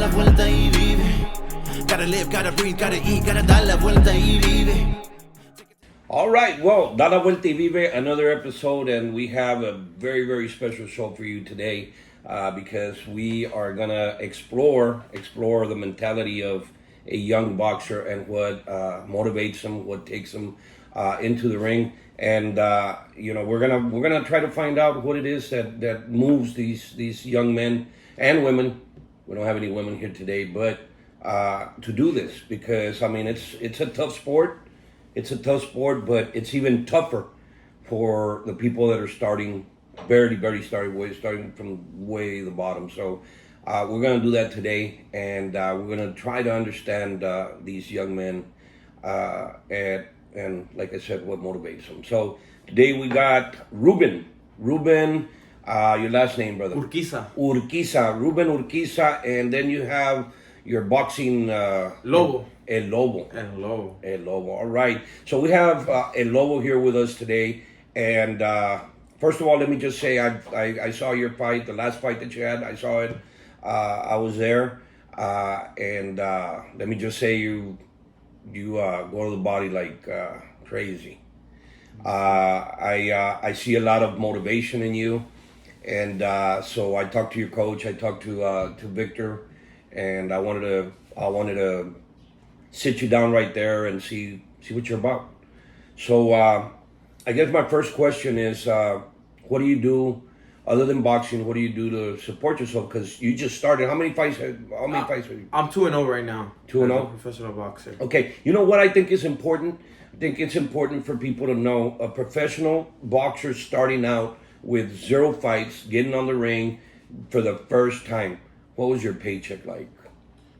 vuelta y vive. Gotta live, gotta breathe, gotta eat, gotta dar la vuelta y vive. All right, well, Da La Vuelta y Vive, another episode, and we have a very, very special show for you today because we are gonna explore the mentality of a young boxer and what motivates them, what takes them into the ring, and we're gonna try to find out what it is that moves these young men and women. We don't have any women here today, but to do this because I mean it's a tough sport. It's a tough sport, but it's even tougher for the people that are starting, barely starting from way the bottom. So we're going to do that today, and we're going to try to understand these young men and, like I said, what motivates them. So today we got Ruben. Ruben, your last name, brother? Urquiza. Ruben Urquiza, and then you have your boxing... Lobo. El Lobo. El Lobo. El Lobo. All right. So we have El Lobo here with us today. And first of all, let me just say I saw your fight, the last fight that you had. I saw it. I was there. And let me just say you go to the body like crazy. I see a lot of motivation in you. And so I talked to your coach. I talked to Victor. And I wanted to sit you down right there and see what you're about. So I guess my first question is, what do you do other than boxing? What do you do to support yourself? Because you just started. How many fights have you? I'm 2-0 right now. 2-0? Professional boxer. Okay. You know what I think is important? I think it's important for people to know a professional boxer starting out with 0 fights, getting on the ring for the first time. What was your paycheck like?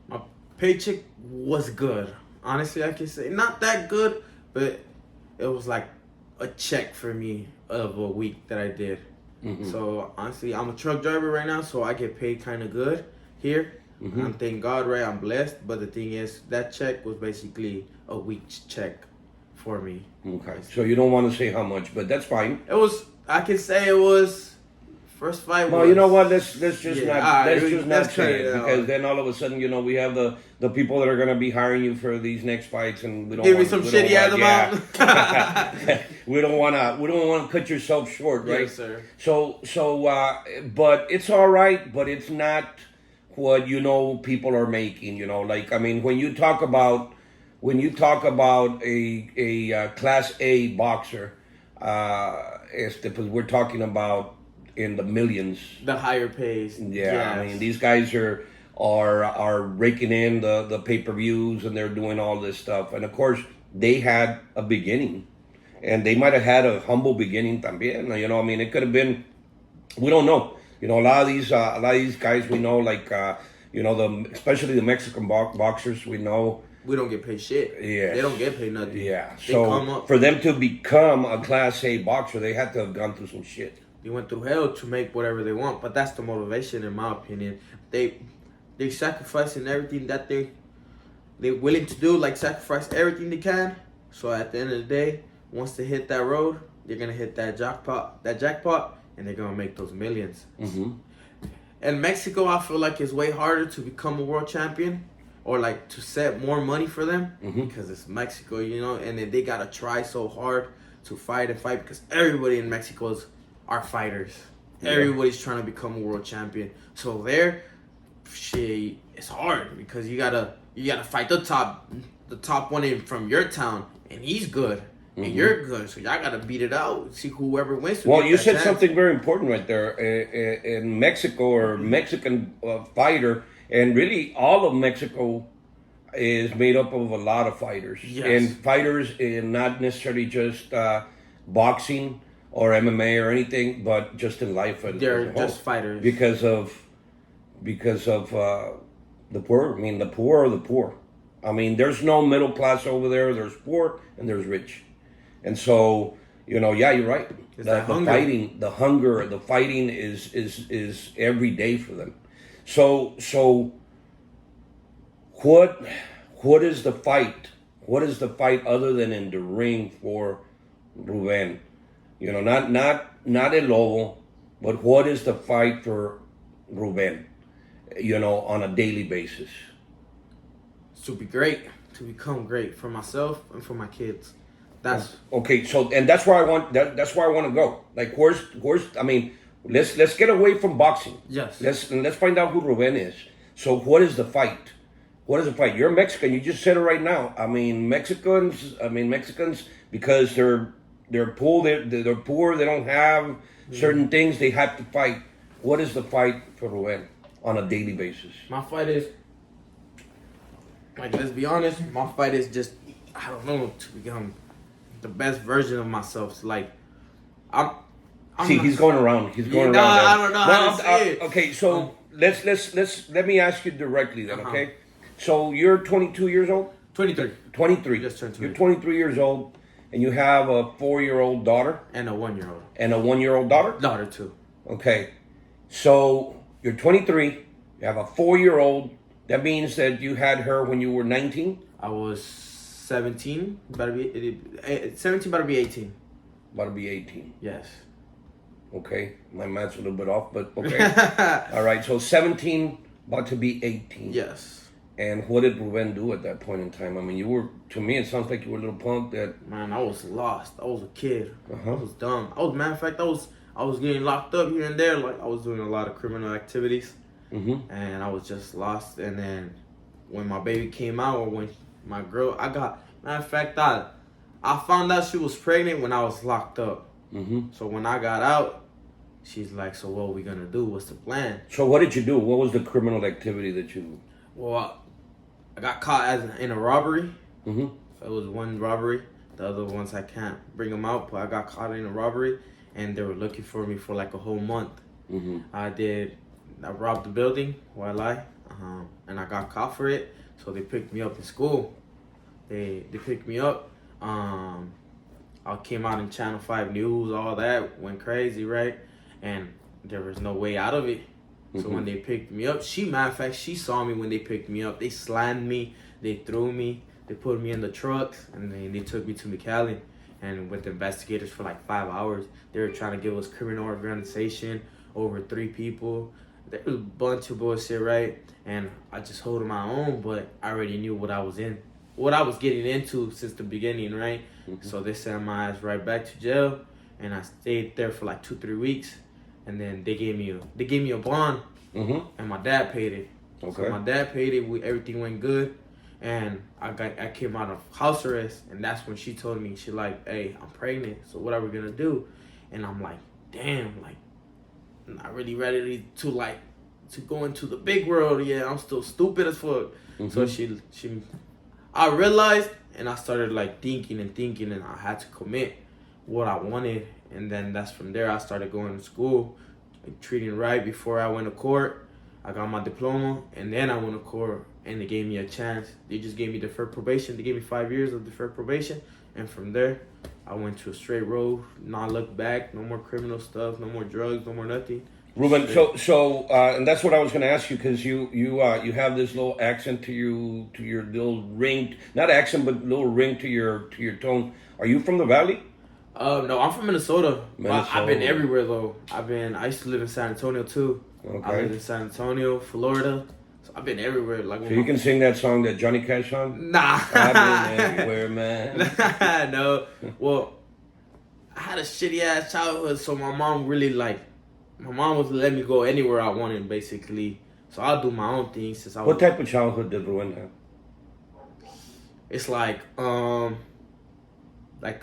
My paycheck was good. Honestly, I can say not that good, but it was like a check for me of a week that I did. Mm-hmm. So honestly, I'm a truck driver right now, so I get paid kind of good here. Mm-hmm. I'm thank God, right? I'm blessed. But the thing is, that check was basically a week's check for me. Okay. So you don't want to say how much, but that's fine. It was. I can say it was. First fight. Well, you know what? Let's just not say it because then all of a sudden, we have the people that are going to be hiring you for these next fights, and we don't give me some shitty ass amount. We don't want to cut yourself short, right? Yes, sir. So, but it's all right, but it's not what people are making. Like I mean, when you talk about a class A boxer, we're talking about in the millions, the higher pays. Yeah, yes. I mean these guys are raking in the pay-per-views and they're doing all this stuff. And of course they had a beginning, and they might have had a humble beginning también. I mean it could have been. We don't know. A lot of these guys we know, like especially the Mexican boxers we know. We don't get paid shit. Yeah, they don't get paid nothing. Yeah, so for them to become a class A boxer, they had to have gone through some shit. They went through hell to make whatever they want, but that's the motivation, in my opinion. They sacrificing everything that they're willing to do, like sacrifice everything they can. So at the end of the day, once they hit that road, they're gonna hit that jackpot, and they're gonna make those millions. Mm-hmm. And Mexico, I feel like it's way harder to become a world champion, or like to set more money for them, because it's Mexico, and then they gotta try so hard to fight because everybody in Mexico are fighters. Yeah. Everybody's trying to become a world champion. So there, shit, it's hard because you gotta fight the top one in from your town, and he's good, and you're good. So y'all gotta beat it out. See whoever wins. Well, you said something very important right there. In Mexico, or Mexican fighter, and really all of Mexico is made up of a lot of fighters. Yes. And fighters in not necessarily just boxing or MMA or anything, but just in life. They're just fighters because of the poor. I mean, the poor are the poor. I mean, there's no middle class over there. There's poor and there's rich, and so yeah, you're right. The fighting, the hunger, the fighting is every day for them. So what is the fight? What is the fight other than in the ring for Ruben? Not El Lobo, but what is the fight for Ruben? on a daily basis? To be great, to become great for myself and for my kids. That's okay. So, and that's where I want that's where I want to go. Like, where's I mean, let's get away from boxing. Yes. Let's find out who Ruben is. So, what is the fight? What is the fight? You're Mexican. You just said it right now. I mean, Mexicans, because they're poor. They're poor. They don't have certain things. They have to fight. What is the fight for Ruben on a daily basis? my fight is like, let's be honest. My fight is just, I don't know, to become the best version of myself. So, like, I'm See, not- he's going around. He's going Yeah, around. I don't know how to say it. Okay, so let me ask you directly then. Uh-huh. Okay, so you're 22 years old. 23 23. Just turned You're 23. 23 years old, and you have a 4-year-old daughter and a 1-year-old and a 1-year-old daughter. daughter too. Okay, so you're 23. You have a 4-year-old. That means that you had her when you were 19. I was 17, about to be 17, about to be 18. About to be 18. Yes. Okay, my math's a little bit off, but okay. All right, so 17, about to be 18. Yes. And what did Ruben do at that point in time? I mean, to me, it sounds like you were a little punk that... Man, I was lost. I was a kid. Uh-huh. I was dumb. Matter of fact, I was getting locked up here and there. Like, I was doing a lot of criminal activities. Mm-hmm. And I was just lost. And then when my baby came out, or when my girl, matter of fact, I found out she was pregnant when I was locked up. Mm-hmm. So when I got out, she's like, so what are we going to do? What's the plan? So what did you do? What was the criminal activity that you... Well, I got caught in a robbery. Mm-hmm. It was one robbery. The other ones I can't bring them out, but I got caught in a robbery, and they were looking for me for like a whole month. Mm-hmm. I robbed the building while and I got caught for it. So they picked me up in school. They picked me up. I came out in Channel 5 News, all that went crazy, right? And there was no way out of it. So when they picked me up, matter of fact, she saw me when they picked me up. They slammed me, they threw me, they put me in the trucks, and then they took me to McAllen. And with the investigators for like 5 hours, they were trying to give us criminal organization, over 3 people. There was a bunch of bullshit, right? And I just holding my own, but I already knew what I was getting into since the beginning, right? Mm-hmm. So they sent my ass right back to jail, and I stayed there for like 2-3 weeks. And then they gave me a bond, Mm-hmm. and my dad paid it. Okay. So my dad paid it. Everything went good, and I came out of house arrest, and that's when she told me, she like, hey, I'm pregnant. So what are we gonna do? And I'm like, damn, like, I'm not really ready to go into the big world. Yeah, I'm still stupid as fuck. Mm-hmm. So I realized, and I started like thinking, and I had to commit what I wanted. And then that's from there I started going to school, treating right before I went to court. I got my diploma, and then I went to court, and they gave me a chance. They just gave me deferred probation. They gave me 5 years of deferred probation, and from there, I went to a straight road, not look back, no more criminal stuff, no more drugs, no more nothing. Ruben, so and that's what I was going to ask you, because you have this little accent to your little ring, not accent, but little ring to your tone. Are you from the Valley? No, I'm from Minnesota. Minnesota. I've been everywhere though. I used to live in San Antonio too. Okay. I lived in San Antonio, Florida. So I've been everywhere. Like, So you can sing that song that Johnny Cash sung? Nah. I've been everywhere, man. No. Well, I had a shitty ass childhood, so my mom was letting me go anywhere I wanted, basically. So I'll do my own thing since I was. What type of childhood did Ruben have? It's like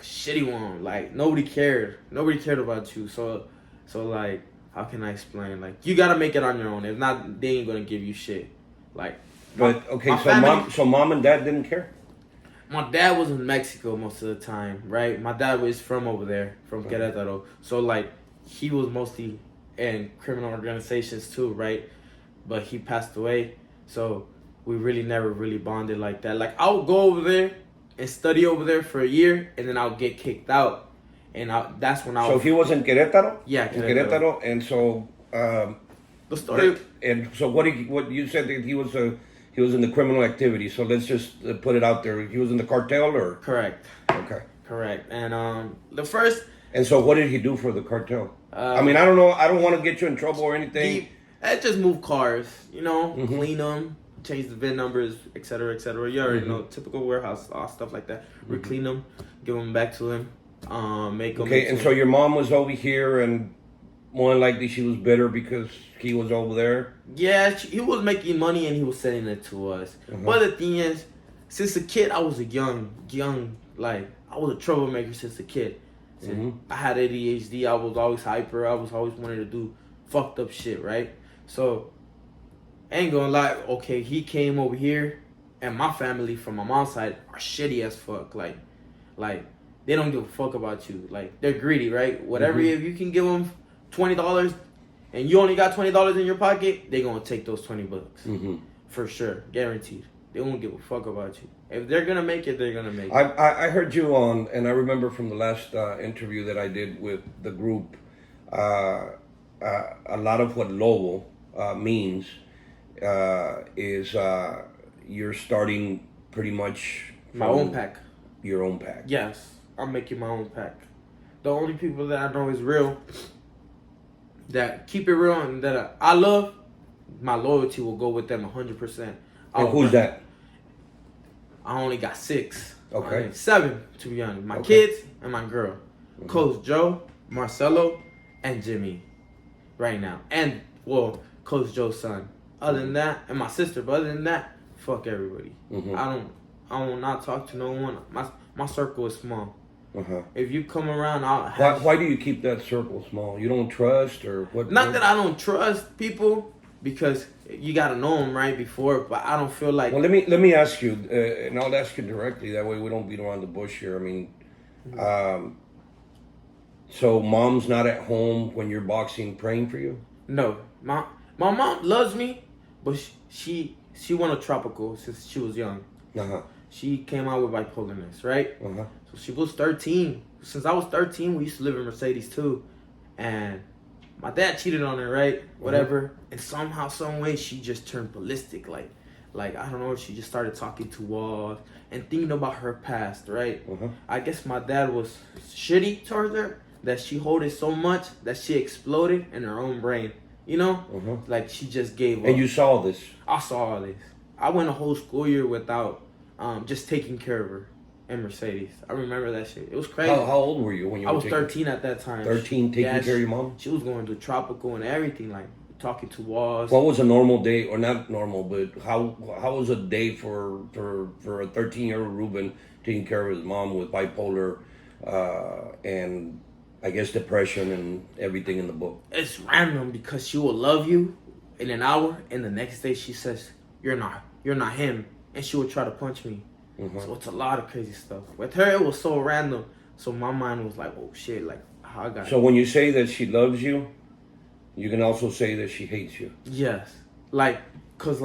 shitty one. Like nobody cared about you. So like, how can I explain? Like, you gotta make it on your own. If not, they ain't gonna give you shit. Like, But okay, my family, mom and dad didn't care. my dad was in Mexico most of the time, right? My dad was from over there, from Querétaro. So like, he was mostly in criminal organizations too, right? But he passed away, so we really never really bonded like that. Like, I would go over there and study over there for a year, and then I'll get kicked out. And that's when I was... So he was in Querétaro? Yeah, in Querétaro. And so... the story... And so what you said that he was in the criminal activity. So let's just put it out there. He was in the cartel, or... Correct. Okay. Correct. And the first... And so what did he do for the cartel? I mean, I don't know. I don't want to get you in trouble or anything. I just move cars, clean them, change the VIN numbers, etc., etc. You already know, typical warehouse stuff like that. We clean them, give them back to him, make them. Okay, and so your mom was over here, and more than likely she was bitter because he was over there. Yeah, he was making money and he was sending it to us. But the thing is, since a kid, I was a young, like I was a troublemaker since a kid. I had ADHD. I was always hyper. I was always wanting to do fucked up shit, right? So, ain't gonna lie. Okay, he came over here, and my family from my mom's side are shitty as fuck. Like they don't give a fuck about you. Like they're greedy, right? Whatever if you can give them $20, and you only got $20 in your pocket, they gonna take those $20 for sure, guaranteed. They won't give a fuck about you. If they're gonna make it, they're gonna make it. I heard you on, and I remember from the last interview that I did with the group, a lot of what Lobo means is you're starting pretty much my own pack. Your own pack. Yes, I'm making my own pack. The only people that I know is real, that keep it real and that I love, my loyalty will go with them 100%. And who's that? I only got 6. Okay. 7, to be honest. My kids and my girl. Coach Joe, Marcelo, and Jimmy. Right now. And, well, Coach Joe's son. Other than that, and my sister, but other than that, fuck everybody. I will not talk to no one. My circle is small. If you come around, Why do you keep that circle small? You don't trust, or what? Not that I don't trust people, because you gotta know them right before. But I don't feel like. Well, let me ask you, and I'll ask you directly. That way, we don't beat around the bush here. I mean, so mom's not at home when you're boxing, praying for you? No, my mom loves me, but she went a tropical since she was young. She came out with bipolarness, right? So she was 13. Since I was 13, we used to live in Mercedes too. And my dad cheated on her, right? Whatever. And somehow, some way, she just turned ballistic. Like I don't know, she just started talking to walls and thinking about her past, right? I guess my dad was shitty towards her, that she held it so much that she exploded in her own brain. Like she just gave up. And you saw this? I saw all this. I went a whole school year without just taking care of her in Mercedes. I remember that shit. It was crazy. How old were you when you were I was 13 at that time. 13, taking care of your mom? She was going to tropical and everything, like talking to walls. What was a normal day, or not normal, but how was a day for a 13-year-old Ruben taking care of his mom with bipolar and I guess depression and everything in the book? It's random because she will love you in an hour, and the next day she says, you're not him, and she will try to punch me. So it's a lot of crazy stuff. With her, it was so random. So my mind was like, oh shit, like how I got. So when you say that she loves you, you can also say that she hates you. Yes, cause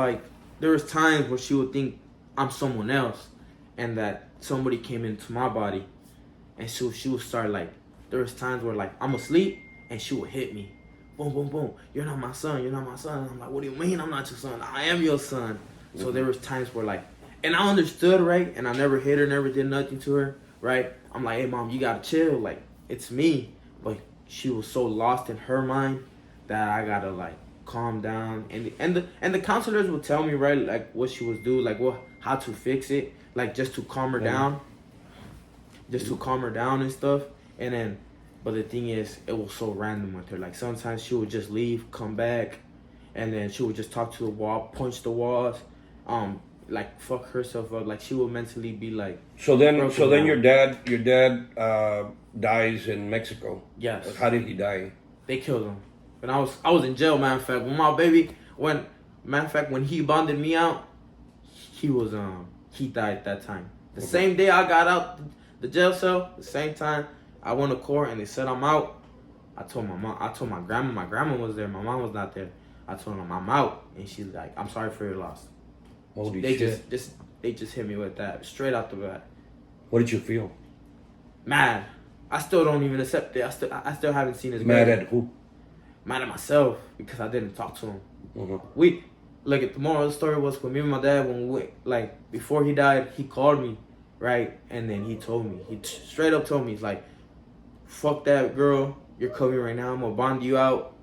there was times where she would think I'm someone else, and that somebody came into my body, and she would start there was times where I'm asleep and she would hit me, boom, boom, boom. You're not my son. You're not my son. And I'm like, what do you mean I'm not your son? I am your son. So there was times where and I understood, right? And I never hit her, never did nothing to her, right? I'm like, hey mom, you gotta chill. It's me. But she was so lost in her mind that I gotta calm down. And the counselors would tell me, right, what she was doing, how to fix it, just to calm her down. Just to calm her down and stuff. And then, but the thing is, it was so random with her. Sometimes she would just leave, come back, and then she would just talk to the wall, punch the walls, fuck herself up. She would mentally be So then your dad dies in Mexico. Yes. How did he die? They killed him. And I was in jail, matter of fact. When my baby, when he bonded me out, he died that time. The same day I got out the jail cell, the same time I went to court and they said I'm out. I told my grandma was there, my mom was not there. I told them I'm out, and she's like, I'm sorry for your loss. Holy they shit. They just hit me with that straight out the bat. What did you feel? Mad. I still don't even accept it. I still haven't seen his Mad baby. at who? Mad at myself because I didn't talk to him. The moral of the story was when me and my dad, before he died, he called me, right? And then he told me, he straight up told me, he's like, fuck that girl, you're coming right now, I'm gonna bond you out.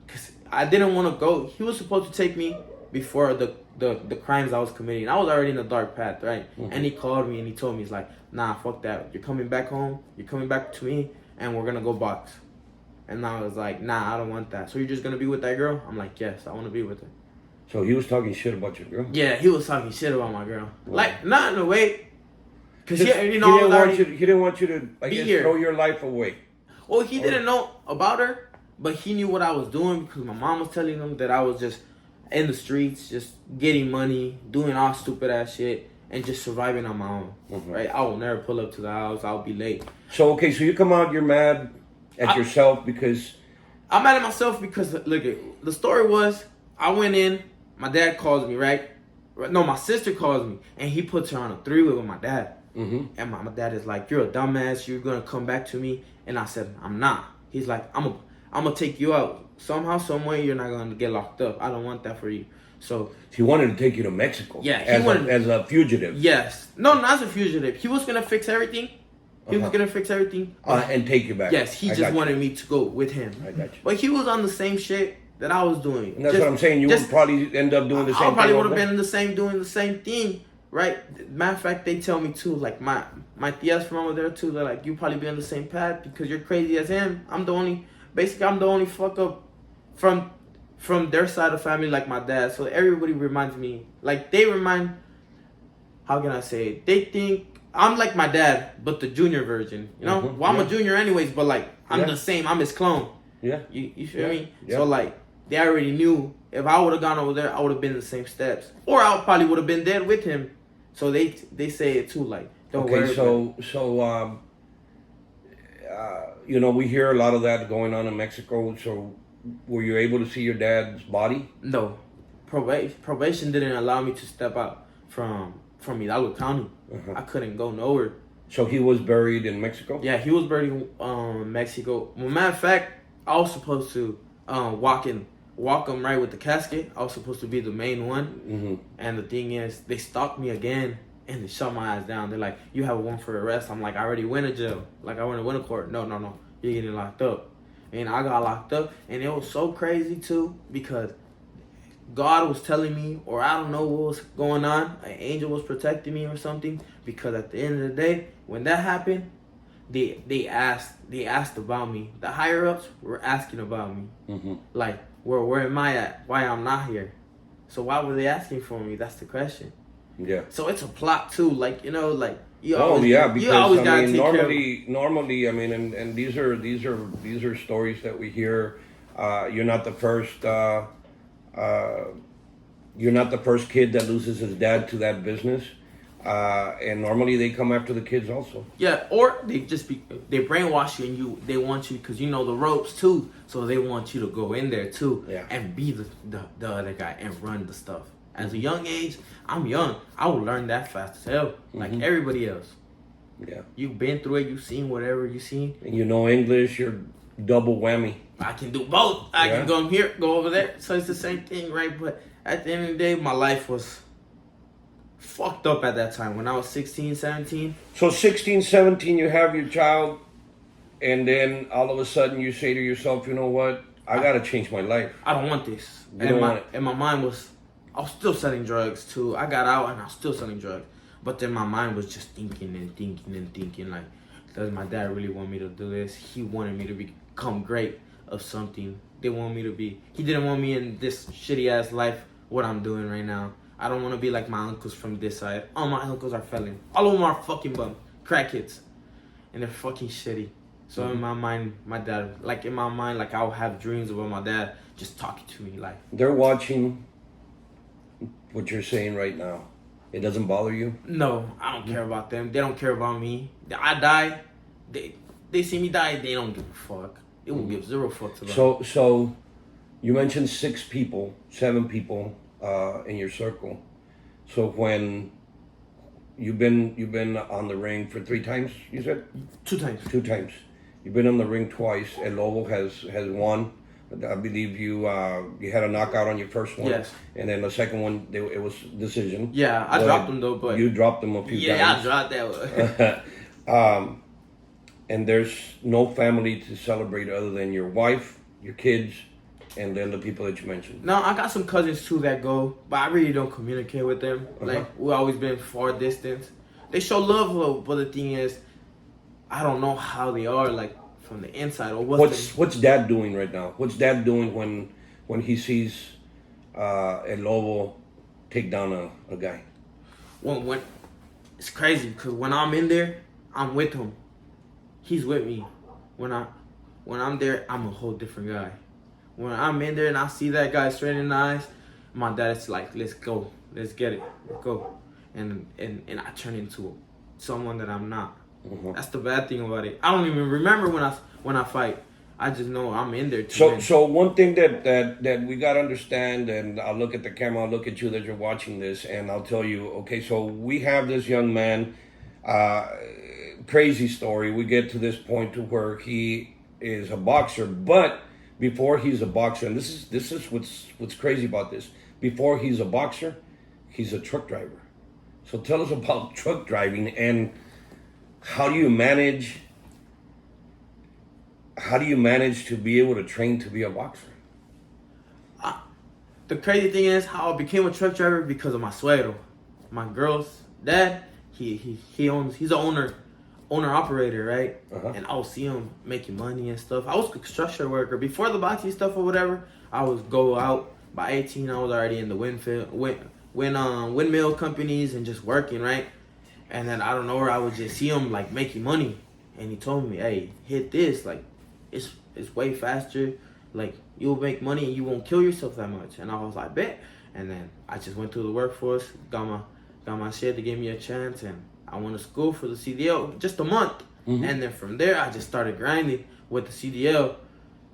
Cause I didn't want to go. He was supposed to take me before the crimes I was committing. I was already in the dark path, right? Mm-hmm. And he called me and he told me, he's like, nah, fuck that. You're coming back home. You're coming back to me, and we're gonna go box. And I was like, nah, I don't want that. So you're just gonna be with that girl? I'm like, yes, I want to be with her. So he was talking shit about your girl? Yeah, he was talking shit about my girl. Wow. Like, not in a way. Because He didn't want you to, I guess, here. throw your life away. Well, he didn't know about her, but he knew what I was doing because my mom was telling him that I was just in the streets, just getting money, doing all stupid ass shit, and just surviving on my own. Mm-hmm. Right? I will never pull up to the house. I'll be late. So, okay, so you come out, you're mad at yourself because... I'm mad at myself because, look, the story was, I went in, my dad calls me, right? No, my sister calls me, and he puts her on a three-way with my dad. Mm-hmm. And my dad is like, you're a dumbass, you're going to come back to me. And I said, I'm not. He's like, I'm gonna take you out. Somehow, some way, you're not going to get locked up. I don't want that for you. So he wanted to take you to Mexico. Yeah, as a fugitive. Yes. No, not as a fugitive. He was going to fix everything. He was going to fix everything. And take you back. Yes, he just wanted me to go with him. I got you. But he was on the same shit that I was doing. And that's what I'm saying. You would probably end up doing the same thing. I probably would have been doing the same thing, right? Matter of fact, they tell me too, like my tias from over there too, they're like, you probably be on the same path because you're crazy as him. I'm the only fuck up from their side of family, like my dad. So everybody reminds me, like how can I say it? They think I'm like my dad, but the junior version, you know? Mm-hmm. Well, I'm a junior anyways, but like, I'm the same. I'm his clone. Yeah. You feel me? Yeah. So like, they already knew if I would have gone over there, I would have been in the same steps, or I probably would have been dead with him. So they say it too, like, don't worry. So you know, we hear a lot of that going on in Mexico. So were you able to see your dad's body? No, probation didn't allow me to step out from Hidalgo County. I couldn't go nowhere. So he was buried in Mexico? Yeah, he was buried in Mexico. Well, matter of fact, I was supposed to walk him right with the casket. I was supposed to be the main one. Mm-hmm. And the thing is, they stalked me again and they shut my ass down. They're like, you have a warrant for arrest. I'm like, I already went to jail. Like, I went to court. No, you're getting locked up. And I got locked up, and it was so crazy too because God was telling me, or I don't know what was going on. An angel was protecting me or something. Because at the end of the day, when that happened, they asked about me. The higher ups were asking about me. Mm-hmm. Like, where am I at? Why I'm not here? So why were they asking for me? That's the question. Yeah. So it's a plot too. Like, you know, like you because gotta take normally, I mean, and these are stories that we hear. You're not the first. You're not the first kid that loses his dad to that business. And normally they come after the kids also. Yeah, or they brainwash you and they want you because you know the ropes too, so they want you to go in there too and be the other guy and run the stuff. As a young age, I'm young. I will learn that fast as hell, like everybody else. Yeah, you've been through it. You've seen whatever you've seen, and you know English. You're double whammy. I can do both. I can go here, go over there. So it's the same thing, right? But at the end of the day, my life was fucked up at that time when I was 16, 17. So 16, 17, you have your child, and then all of a sudden you say to yourself, you know what? I gotta change my life. I don't want this. And my mind was, I was still selling drugs too. I got out and I was still selling drugs. But then my mind was just thinking and thinking and thinking like, does my dad really want me to do this? He wanted me to become great of something. He didn't want me in this shitty ass life, what I'm doing right now. I don't want to be like my uncles from this side. All my uncles are felons. All of them are fucking bum, crackheads. And they're fucking shitty. So in my mind, I'll have dreams about my dad just talking to me like. They're watching what you're saying right now. It doesn't bother you? No, I don't care about them. They don't care about me. I die. They see me die. They don't give a fuck. It will give zero fuck to them. So you mentioned 7 people in your circle. So when you've been on the ring for 3 times, you said? 2 times. 2 times. You've been on the ring twice. El Lobo has won. I believe you had a knockout on your first one. Yes. And then the second one, it was decision. Yeah, I dropped him though, but... You dropped him a few times. Yeah, I dropped that one. And there's no family to celebrate other than your wife, your kids, and then the people that you mentioned? No, I got some cousins too that go, but I really don't communicate with them. Like we always been far distance. They show love, but the thing is, I don't know how they are like from the inside or what's Dad doing right now? What's Dad doing when he sees El Lobo take down a guy? When it's crazy because when I'm in there, I'm with him. He's with me. When I'm there, I'm a whole different guy. When I'm in there and I see that guy straight in the eyes, my dad's like, "Let's go, let's get it, let's go," and I turn into someone that I'm not. That's the bad thing about it. I don't even remember when I fight. I just know I'm in there. So one thing that we gotta understand, and I'll look at the camera, I'll look at you that you're watching this, and I'll tell you. Okay, so we have this young man. Crazy story. We get to this point to where he is a boxer, but before he's a boxer, and this is what's crazy about this. Before he's a boxer, he's a truck driver. So tell us about truck driving and how do you manage to be able to train to be a boxer? The crazy thing is how I became a truck driver because of my suegro, my girl's dad. He's an owner operator, right? And I would see him making money and stuff. I was a construction worker before the boxing stuff or whatever. I would go out by 18. I was already in the windmill companies and just working, right? And then I don't know where I would just see him like making money, and he told me, "Hey, hit this. Like, it's way faster. Like, you'll make money and you won't kill yourself that much." And I was like, "Bet." And then I just went through the workforce, got my shit to give me a chance, and I went to school for the CDL just a month. And then from there, I just started grinding with the CDL.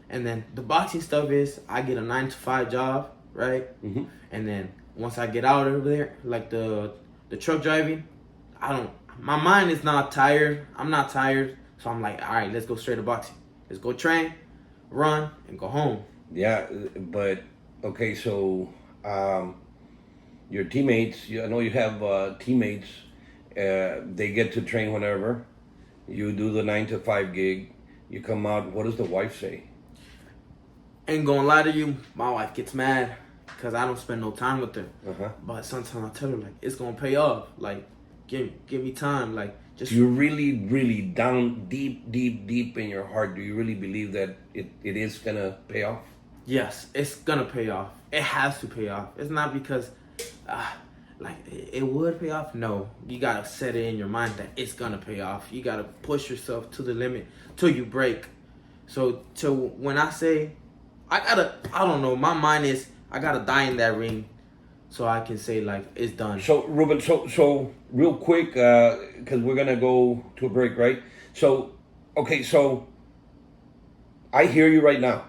And then the boxing stuff is I get a 9-to-5 job, right? And then once I get out of there, like the truck driving, my mind is not tired. I'm not tired. So I'm like, all right, let's go straight to boxing. Let's go train, run, and go home. Yeah, but okay, so your teammates, I know you have teammates, they get to train whenever. You do the 9-to-5 gig. You come out, what does the wife say? Ain't gonna lie to you, my wife gets mad because I don't spend no time with her. But sometimes I tell her, like, it's gonna pay off. Like, give me time. Like, just. You really down deep in your heart, do you really believe that it is gonna pay off? Yes, it's gonna pay off. It has to pay off. It's not because, like, it would pay off. No, you gotta set it in your mind that it's gonna pay off. You gotta push yourself to the limit till you break. So when I say, I don't know. My mind is I gotta die in that ring, so I can say like it's done. So Ruben, so real quick, because we're gonna go to a break, right? So, okay, so I hear you right now,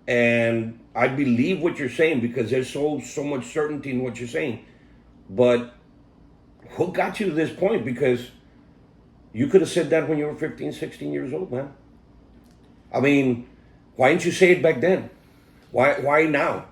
and I believe what you're saying because there's so much certainty in what you're saying. But what got you to this point? Because you could have said that when you were 15, 16 years old, man. I mean, why didn't you say it back then? Why now?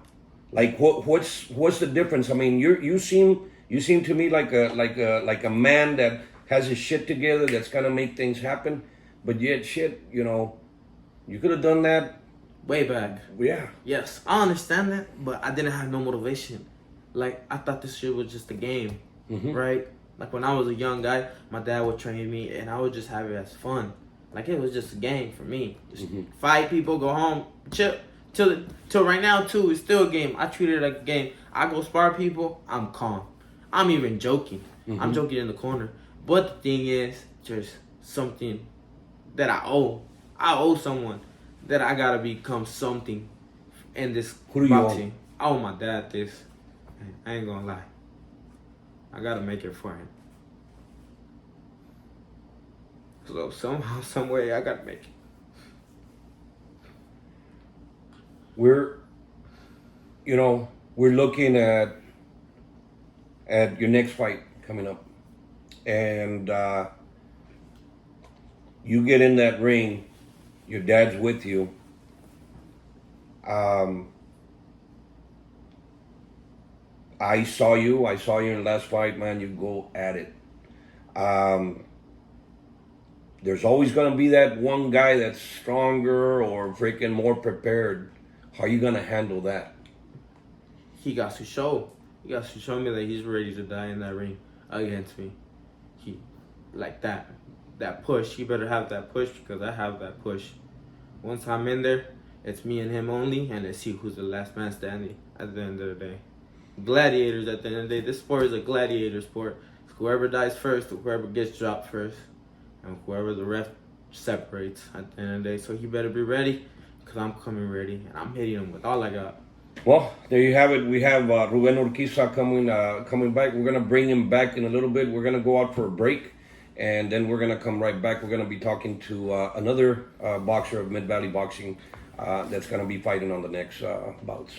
Like what's the difference? I mean, you seem to me like a man that has his shit together, that's gonna make things happen. But yet, you could have done that way back. Yeah. Yes, I understand that, but I didn't have no motivation. Like, I thought this shit was just a game, right? Like, when I was a young guy, my dad would train me, and I would just have it as fun. Like, it was just a game for me. Just fight people, go home, chill. Till right now, too, it's still a game. I treat it like a game. I go spar people, I'm calm. I'm even joking. I'm joking in the corner. But the thing is, there's something that I owe. I owe someone that I gotta become something in this boxing. I owe my dad this. I ain't gonna lie. I gotta make it for him. So somehow, some way, I gotta make it. We're looking at your next fight coming up, and you get in that ring. Your dad's with you. I saw you in the last fight, man. You go at it. There's always going to be that one guy that's stronger or freaking more prepared. How are you gonna handle that? He got to show. He got to show me that he's ready to die in that ring against me. He like that push. He better have that push because I have that push. Once I'm in there, it's me and him only, and let's see who's the last man standing at the end of the day. Gladiators at the end of the day. This sport is a gladiator sport. It's whoever dies first, whoever gets dropped first, and whoever the ref separates at the end of the day. So he better be ready, because I'm coming ready, and I'm hitting him with all I got. Well, there you have it. We have Ruben Urquiza coming back. We're going to bring him back in a little bit. We're going to go out for a break, and then we're going to come right back. We're going to be talking to another boxer of Mid-Valley Boxing that's going to be fighting on the next bouts.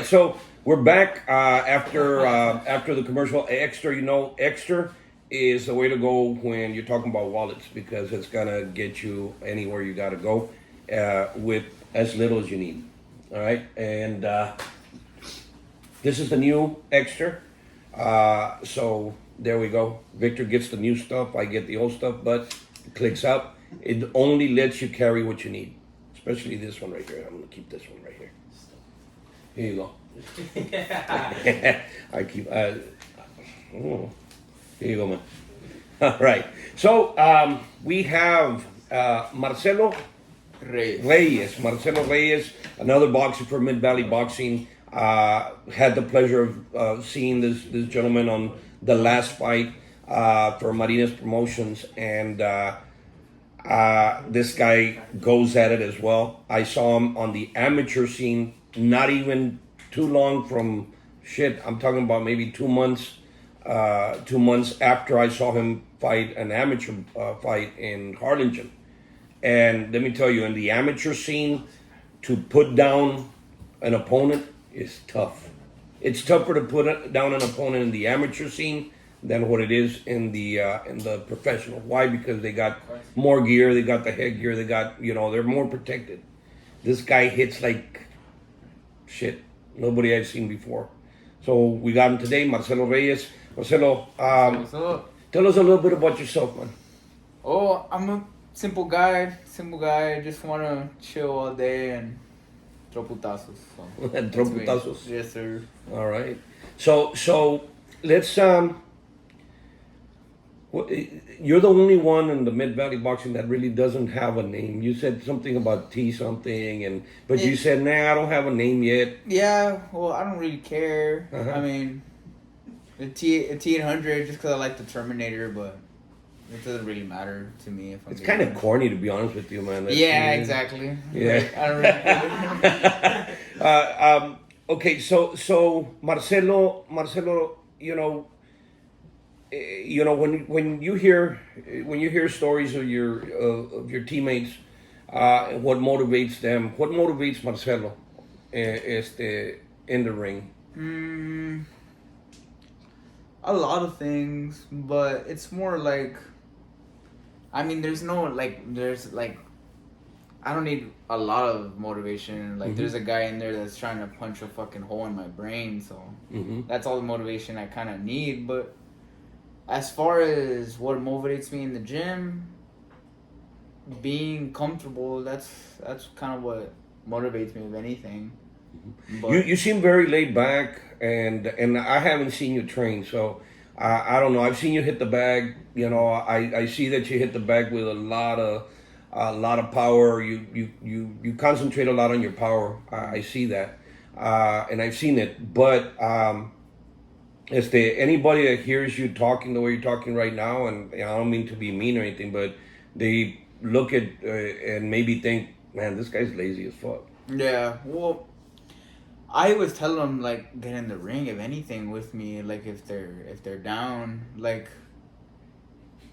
So we're back after the commercial. Extra is the way to go when you're talking about wallets because it's gonna get you anywhere you gotta go with as little as you need. All right, and this is the new Extra. So there we go. Victor gets the new stuff. I get the old stuff, but it clicks out. It only lets you carry what you need, especially this one right here. I'm gonna keep this one right here. Here you go. I keep. Here you go, man. All right. So we have Marcelo Reyes. Marcelo Reyes, another boxer for Mid-Valley Boxing. Had the pleasure of seeing this gentleman on the last fight for Marina's Promotions, and this guy goes at it as well. I saw him on the amateur scene, not even too long from I'm talking about maybe 2 months. 2 months after I saw him fight an amateur fight in Harlingen. And let me tell you, in the amateur scene, to put down an opponent is tough. It's tougher to put down an opponent in the amateur scene than what it is in the professional. Why? Because they got more gear, they got the headgear, they got, they're more protected. This guy hits like shit. Nobody I've seen before. So we got him today, Marcelo Reyes. Marcelo, tell us a little bit about yourself, man. Oh, I'm a simple guy. Just want to chill all day and throw putazos. So Throw putazos? Yes, sir. All right. So let's you're the only one in the Mid-Valley Boxing that really doesn't have a name. You said something about T something, but you said, nah, I don't have a name yet. Yeah, well, I don't really care. Uh-huh. I mean, the T800 just because I like the Terminator, but it doesn't really matter to me. If it's kind of corny, to be honest with you, man. Yeah, exactly. Yeah. Like, I don't really okay, so Marcelo, when you hear stories of your teammates, what motivates them? What motivates Marcelo, in the ring? A lot of things, but it's more like, I mean, I don't need a lot of motivation. Like, there's a guy in there that's trying to punch a fucking hole in my brain, so that's all the motivation I kind of need. But as far as what motivates me in the gym, being comfortable, that's kind of what motivates me, if anything. But You seem very laid back, and I haven't seen you train, so I don't know. I've seen you hit the bag. I see that you hit the bag with a lot of power. You concentrate a lot on your power. I see that, and I've seen it. But anybody that hears you talking the way you're talking right now, and I don't mean to be mean or anything, but they look at and maybe think, man, this guy's lazy as fuck. yeah, well, I always tell them, like, get in the ring, if anything, with me. Like, if they're down, like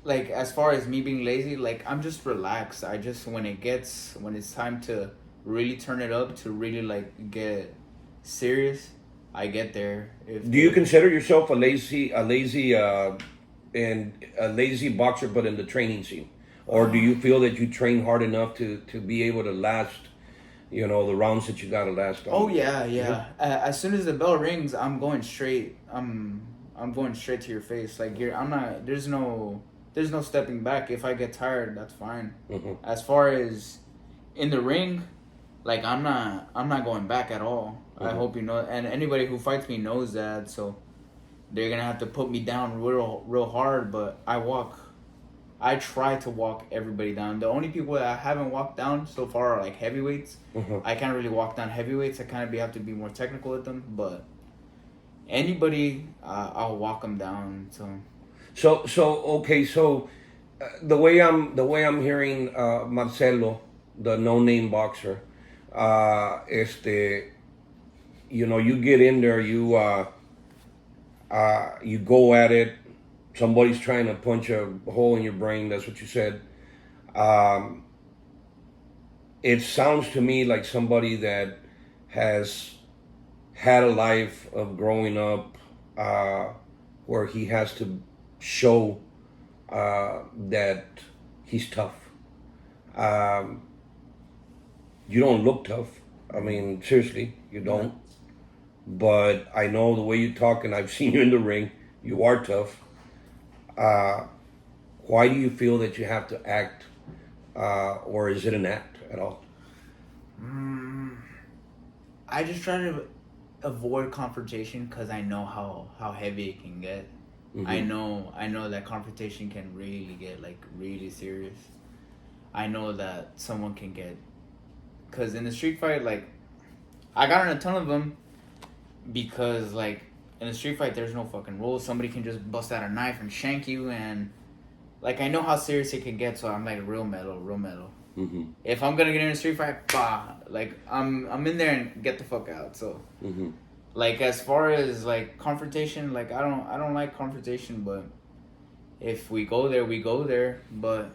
as far as me being lazy, like, I'm just relaxed. I just, when it's time to really turn it up, to really, like, get serious, I get there. Do you consider yourself a lazy boxer, but in the training scene, or do you feel that you train hard enough to be able to last, the rounds that you got to last on? Oh yeah. As soon as the bell rings, I'm going straight. I'm going straight to your face. Like I'm not. There's no stepping back. If I get tired, that's fine. Mm-hmm. As far as in the ring, like I'm not going back at all. I hope you know, and anybody who fights me knows that. So they're gonna have to put me down real hard. But I try to walk everybody down. The only people that I haven't walked down so far are like heavyweights. I can't really walk down heavyweights. I kind of have to be more technical with them. But anybody, I'll walk them down. So okay. So the way I'm hearing Marcelo, the no-name boxer, you get in there, you go at it. Somebody's trying to punch a hole in your brain. That's what you said. It sounds to me like somebody that has had a life of growing up where he has to show that he's tough. You don't look tough. I mean, seriously, you don't. But I know the way you talk, and I've seen you in the ring. You are tough. Why do you feel that you have to act, or is it an act at all? I just try to avoid confrontation because I know how heavy it can get. I know that confrontation can really get like really serious. I know that someone can get, because in the street fight, like I got in a ton of them because like in a street fight there's no fucking rules. Somebody can just bust out a knife and shank you, and like I know how serious it can get, so I'm like real mellow. If I'm gonna get in a street fight, like I'm in there and get the fuck out. So like as far as like confrontation, like I don't like confrontation, but if we go there, we go there. But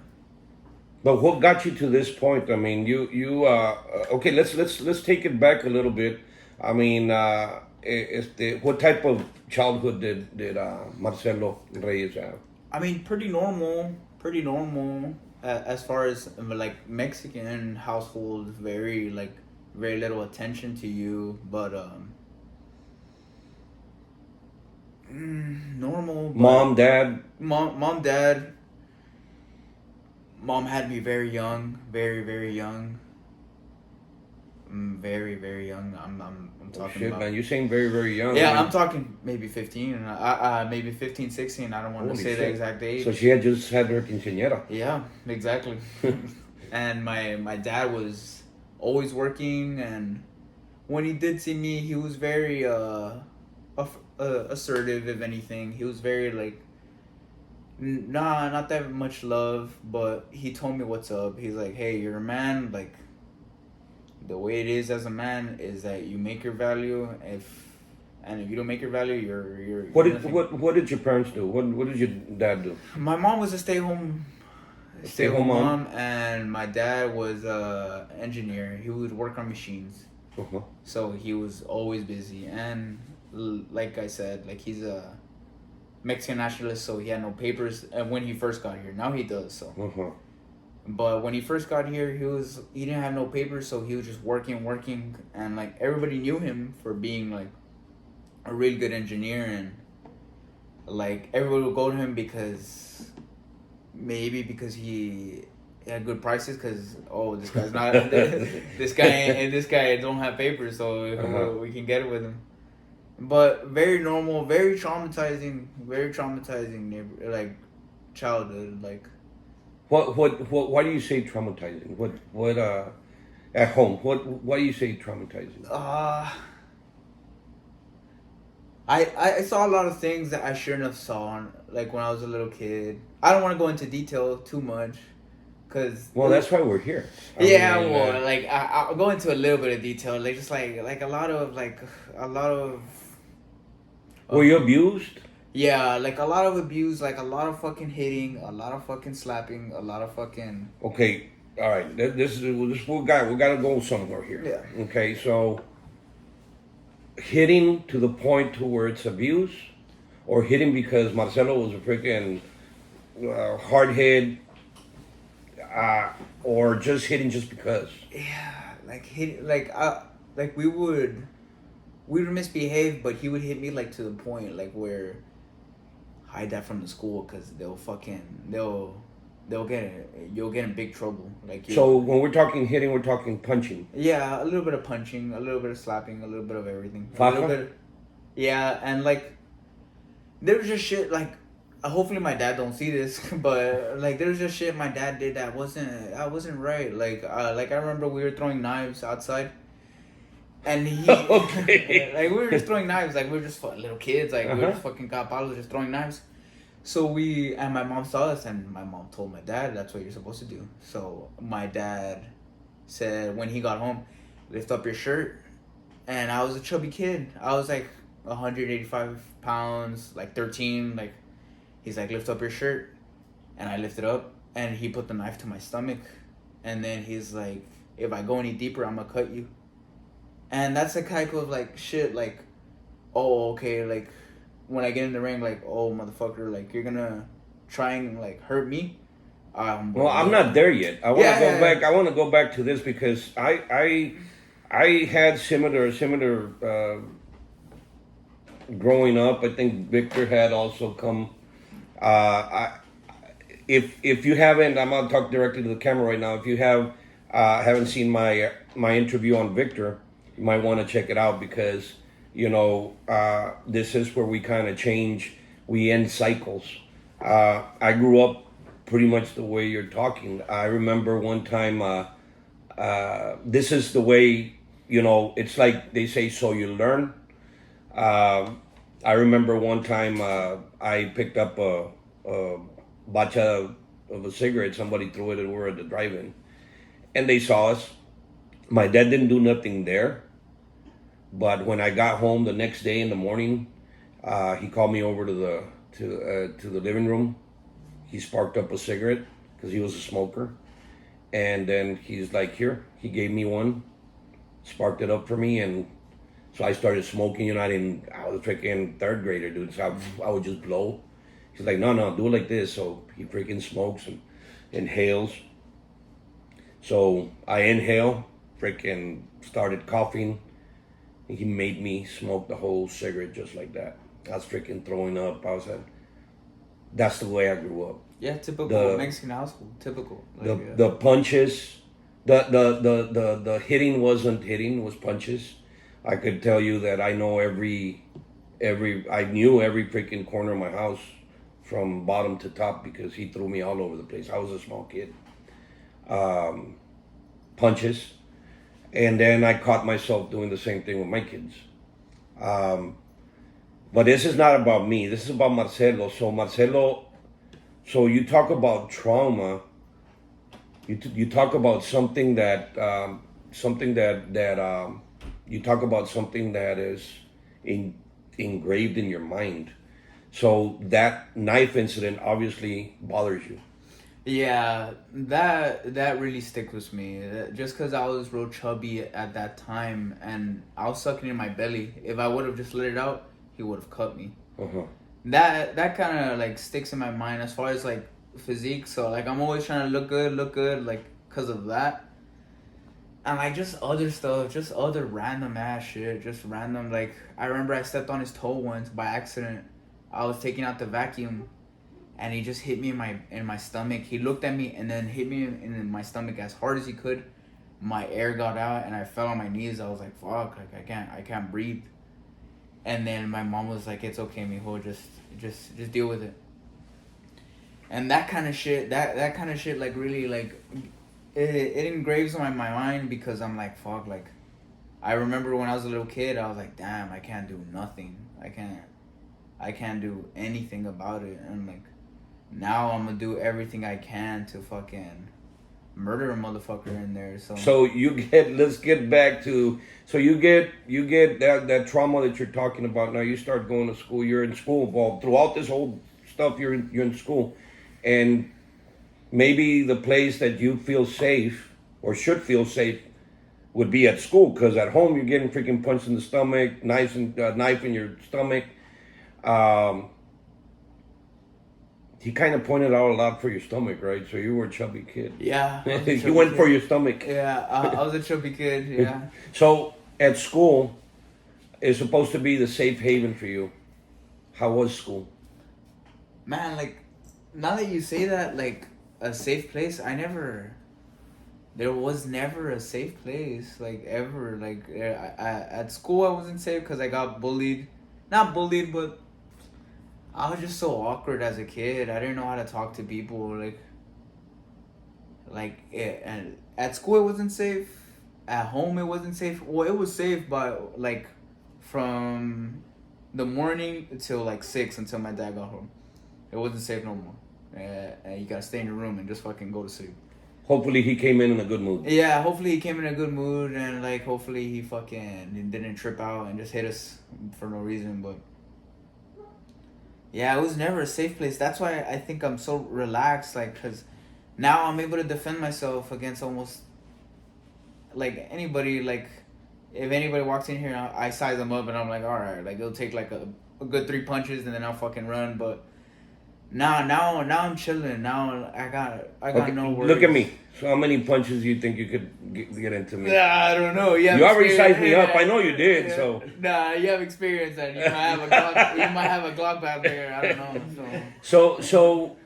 what got you to this point? I mean, you okay. Let's take it back a little bit. I mean, what type of childhood did Marcelo Reyes have? I mean, pretty normal. As far as like Mexican household, very little attention to you, but normal. Mom, dad. Mom had me very young, very young. Very young. I'm talking Shit, about. man, you're saying very, very young. Yeah, man. I'm talking maybe 15, maybe 15, 16. I don't want to say shit. the exact age. So she had just had her quinceañera. Yeah, exactly. And my dad was always working, and when he did see me, he was very assertive. If anything, he was very like, not that much love, but he told me what's up. He's like, hey, you're a man. Like, the way it is as a man is that you make your value. If you don't make your value, you're What did your parents do? What did your dad do? My mom was a stay home mom, and my dad was a engineer. He would work on machines, so he was always busy. And like I said, like he's a Mexican nationalist, so he had no papers. And when he first got here, now he does. So, but when he first got here, he didn't have no papers, so he was just working, and like everybody knew him for being like a really good engineer, and like everybody would go to him because he had good prices, because this guy's not this guy don't have papers, so we can get it with him. But very normal, very traumatizing like childhood. Like what why do you say traumatizing? What at home, why do you say traumatizing? I saw a lot of things that I shouldn't have saw, like when I was a little kid. I don't want to go into detail too much, cause that's why we're here. I'll go into a little bit of detail, like just like a lot of. Were you abused? Yeah, like a lot of abuse, like a lot of fucking hitting, a lot of fucking slapping, a lot of fucking. Okay, all right. We gotta go somewhere here. Yeah. Okay, so hitting to the point to where it's abuse, or hitting because Marcelo was a freaking hard head, or just hitting just because? Yeah, like we would misbehave, but he would hit me like to the point like where hide that from the school because you'll get in big trouble. Like So when we're talking hitting, we're talking punching. yeah, a little bit of punching, a little bit of slapping, a little bit of everything. A Faja? little bit. Yeah, and like there was just shit like. Hopefully my dad don't see this, but like there was just shit my dad did that wasn't right. Like I remember we were throwing knives outside, and he Okay. like we were just throwing knives, like we were just little kids, like we were just fucking capalos just throwing knives. So and my mom saw us, and my mom told my dad that's what you're supposed to do. So my dad said when he got home, lift up your shirt, and I was a chubby kid. I was like 185 pounds, like 13, like. He's like, lift up your shirt. And I lifted up. And he put the knife to my stomach. And then he's like, if I go any deeper, I'm going to cut you. And that's the type of, like, shit, like, oh, okay, like, when I get in the ring, like, oh, motherfucker, like, you're going to try and, like, hurt me? Well, I'm not there yet. I want to go back. I want to go back to this because I had similar growing up. I think Victor had also come. If you haven't, I'm gonna talk directly to the camera right now. If you haven't seen my interview on Victor, you might want to check it out because this is where we kind of change. We end cycles. I grew up pretty much the way you're talking. I remember one time. This is the way it's like they say. So you learn. I remember one time I picked up a bacha of a cigarette. Somebody threw it and we were at the drive-in. And they saw us. My dad didn't do nothing there. But when I got home the next day in the morning, he called me over to the living room. He sparked up a cigarette because he was a smoker. And then he's like, here. He gave me one, sparked it up for me, and so I started smoking, I was freaking third grader, dude, so I would just blow. He's like, no, do it like this. So he freaking smokes and inhales. So I inhale, freaking started coughing. He made me smoke the whole cigarette just like that. I was freaking throwing up. That's the way I grew up. Yeah, typical Mexican household, typical. The punches, the hitting wasn't hitting, was punches. I could tell you that I know I knew every freaking corner of my house from bottom to top because he threw me all over the place. I was a small kid. Punches. And then I caught myself doing the same thing with my kids. But this is not about me. This is about Marcelo. So you talk about trauma. You talk about something that you talk about something that is engraved in your mind. So that knife incident obviously bothers you. Yeah, that really sticks with me. Just because I was real chubby at that time and I was sucking in my belly, if I would have just let it out, he would have cut me. Uh-huh. That kind of like sticks in my mind as far as like physique. So like I'm always trying to look good, like because of that. And like just other stuff, just other random ass shit, just random. Like I remember I stepped on his toe once by accident. I was taking out the vacuum, and he just hit me in my stomach. He looked at me and then hit me in my stomach as hard as he could. My air got out and I fell on my knees. I was like, fuck, like I can't breathe. And then my mom was like, it's okay, mijo, just deal with it. And that kind of shit, that kind of shit, like really, like it engraves on my mind because I'm like, fuck, like I remember when I was a little kid, I was like, damn, I can't do nothing. I can't do anything about it. And like now I'm gonna do everything I can to fucking murder a motherfucker in there. So let's get back to, so you get that trauma that you're talking about. Now you start going to school. You're in school. Well, throughout this whole stuff, you're in school, and maybe the place that you feel safe or should feel safe would be at school, because at home you're getting freaking punched in the stomach, knife in your stomach. He kind of pointed out a lot for your stomach, right? So you were a chubby kid. Yeah. You went for your stomach. Yeah, I was a chubby kid. Yeah. So at school, it's supposed to be the safe haven for you. How was school? Man, like, now that you say that, like, a safe place, there was never a safe place, like, ever. Like, at school I wasn't safe because I got bullied. Not bullied, but I was just so awkward as a kid. I didn't know how to talk to people, and at school it wasn't safe. At home it wasn't safe. Well, it was safe, but, like, from the morning until, like, 6, until my dad got home. It wasn't safe no more. You gotta stay in your room and just fucking go to sleep. Hopefully he came in a good mood. Yeah, hopefully he came in a good mood, and, like, hopefully he fucking didn't trip out and just hit us for no reason. But yeah, it was never a safe place. That's why I think I'm so relaxed, like, because now I'm able to defend myself against almost, like, anybody. Like, if anybody walks in here, I size them up and I'm like, all right, like, it'll take like a good 3 punches and then I'll fucking run. But now I'm chilling. Now I got Okay, no worries. look at me. So how many punches do you think you could get into me? Nah, I don't know. You already sized me up. I know you did. So nah, you have experience, and you might have a Glock. You might have a Glock back there. I don't know. So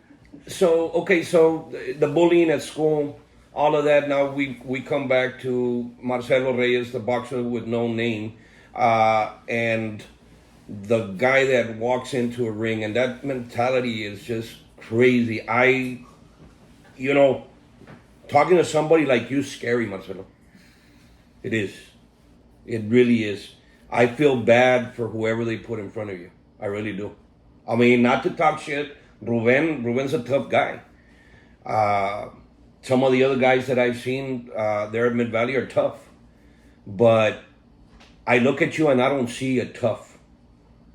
okay. So the bullying at school, all of that. Now we come back to Marcelo Reyes, the boxer with no name, and the guy that walks into a ring, and that mentality is just crazy. Talking to somebody like you is scary, Marcelo. It is. It really is. I feel bad for whoever they put in front of you. I really do. I mean, not to talk shit. Ruben's a tough guy. Some of the other guys that I've seen there at Mid Valley are tough. But I look at you and I don't see a tough.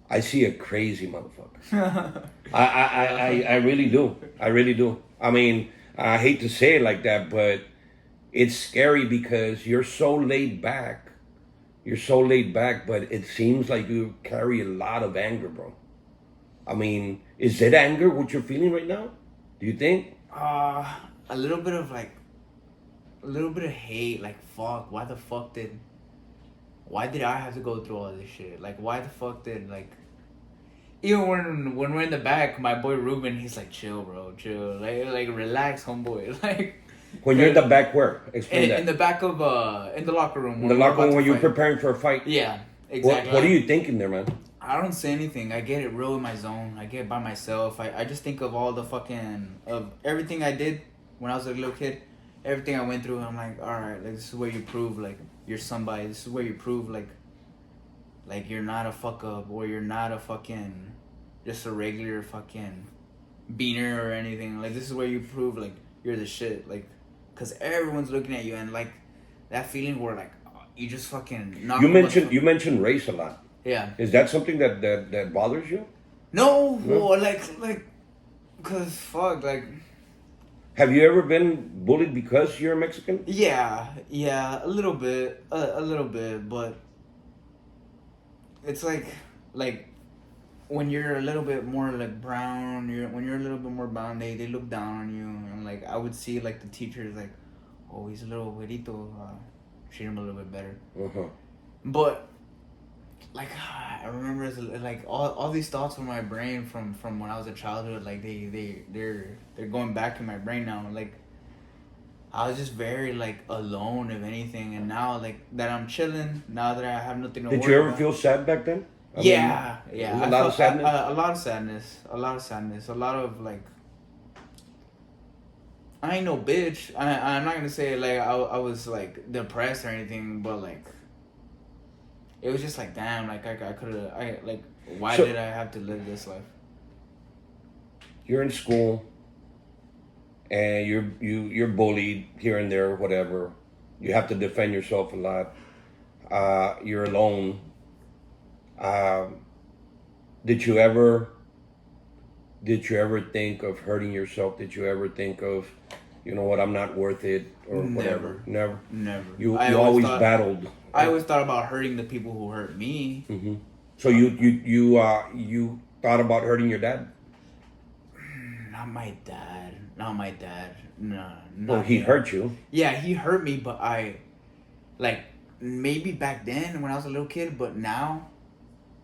I see a crazy motherfucker. I really do. I really do. I mean, I hate to say it like that, but it's scary because you're so laid back. You're so laid back, but it seems like you carry a lot of anger, bro. I mean, is it anger what you're feeling right now? Do you think? A little bit of hate. Like, fuck. Why did I have to go through all this shit? Like, why the fuck did, like, even when we're in the back, my boy Ruben, he's like, chill, bro, chill. Like relax, homeboy. Like, when you're in the back, where? Explain that. In the back of, in the locker room. In the locker room when you're preparing for a fight? Yeah, exactly. What are you thinking there, man? I don't say anything. I get it real in my zone. I get by myself. I just think of all the of everything I did when I was a little kid. Everything I went through, I'm like, all right, like, this is where you prove, like, you're somebody. This is where you prove, like you're not a fuck up, or you're not a fucking just a regular fucking beaner or anything. Like, this is where you prove, like, you're the shit. Like, because everyone's looking at you, and, like, that feeling where, like, you just fucking knock. You mentioned race a lot. Yeah. Is that something that bothers you? No. Well, like, cause fuck, like. Have you ever been bullied because you're Mexican? Yeah, a little bit, but it's like when you're a little bit more like brown, when you're a little bit more brown, they look down on you, and like I would see like the teachers like, oh, he's a little güerito, treat him a little bit better. But like I remember like all these thoughts from my brain from when I was a childhood, like they're going back in my brain now. Like I was just very like alone, if anything, and now like that I'm chilling, now that I have nothing to worry about. Did you ever feel sad back then? Yeah. A lot of sadness. A lot of sadness. A lot of like. I ain't no bitch. I'm not gonna say like I was like depressed or anything, but like. It was just like, damn, like why did I have to live this life? You're in school, and you're bullied here and there, whatever. You have to defend yourself a lot. You're alone. Did you ever think of hurting yourself? Did you ever think of you know what, I'm not worth it or whatever. Never. You always battled. I always thought about hurting the people who hurt me. Mm-hmm. So you thought about hurting your dad? Not my dad. No. Well, he hurt you. Yeah, he hurt me, but maybe back then when I was a little kid, but now,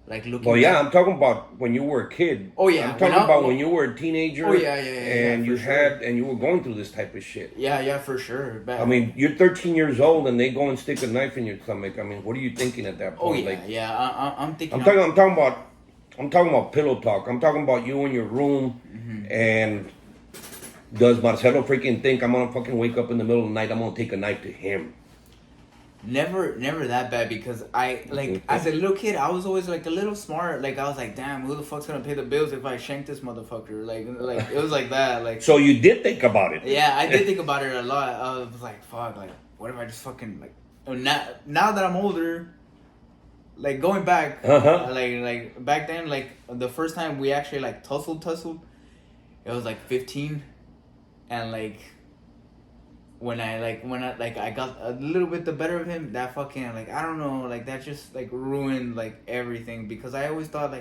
looking. Well, yeah, I'm talking about when you were a kid. Oh yeah, I'm talking about when you were a teenager. Oh yeah. And you were going through this type of shit. Yeah, for sure. I mean, you're 13 years old and they go and stick a knife in your stomach. I mean, what are you thinking at that point? Oh yeah, I'm thinking. I'm talking about pillow talk. I'm talking about you in your room, and does Marcelo freaking think I'm gonna fucking wake up in the middle of the night? I'm gonna take a knife to him. Never that bad, because I as a little kid I was always a little smart. I was like, damn, who the fuck's gonna pay the bills if I shank this motherfucker? Like it was like that. So you did think about it? Yeah, I did think about it a lot. I was like, fuck, what if I just fucking now that I'm older, going back, back then, the first time we actually tussled, it was 15, and when I got a little bit the better of him, that fucking I don't know, that just ruined everything, because I always thought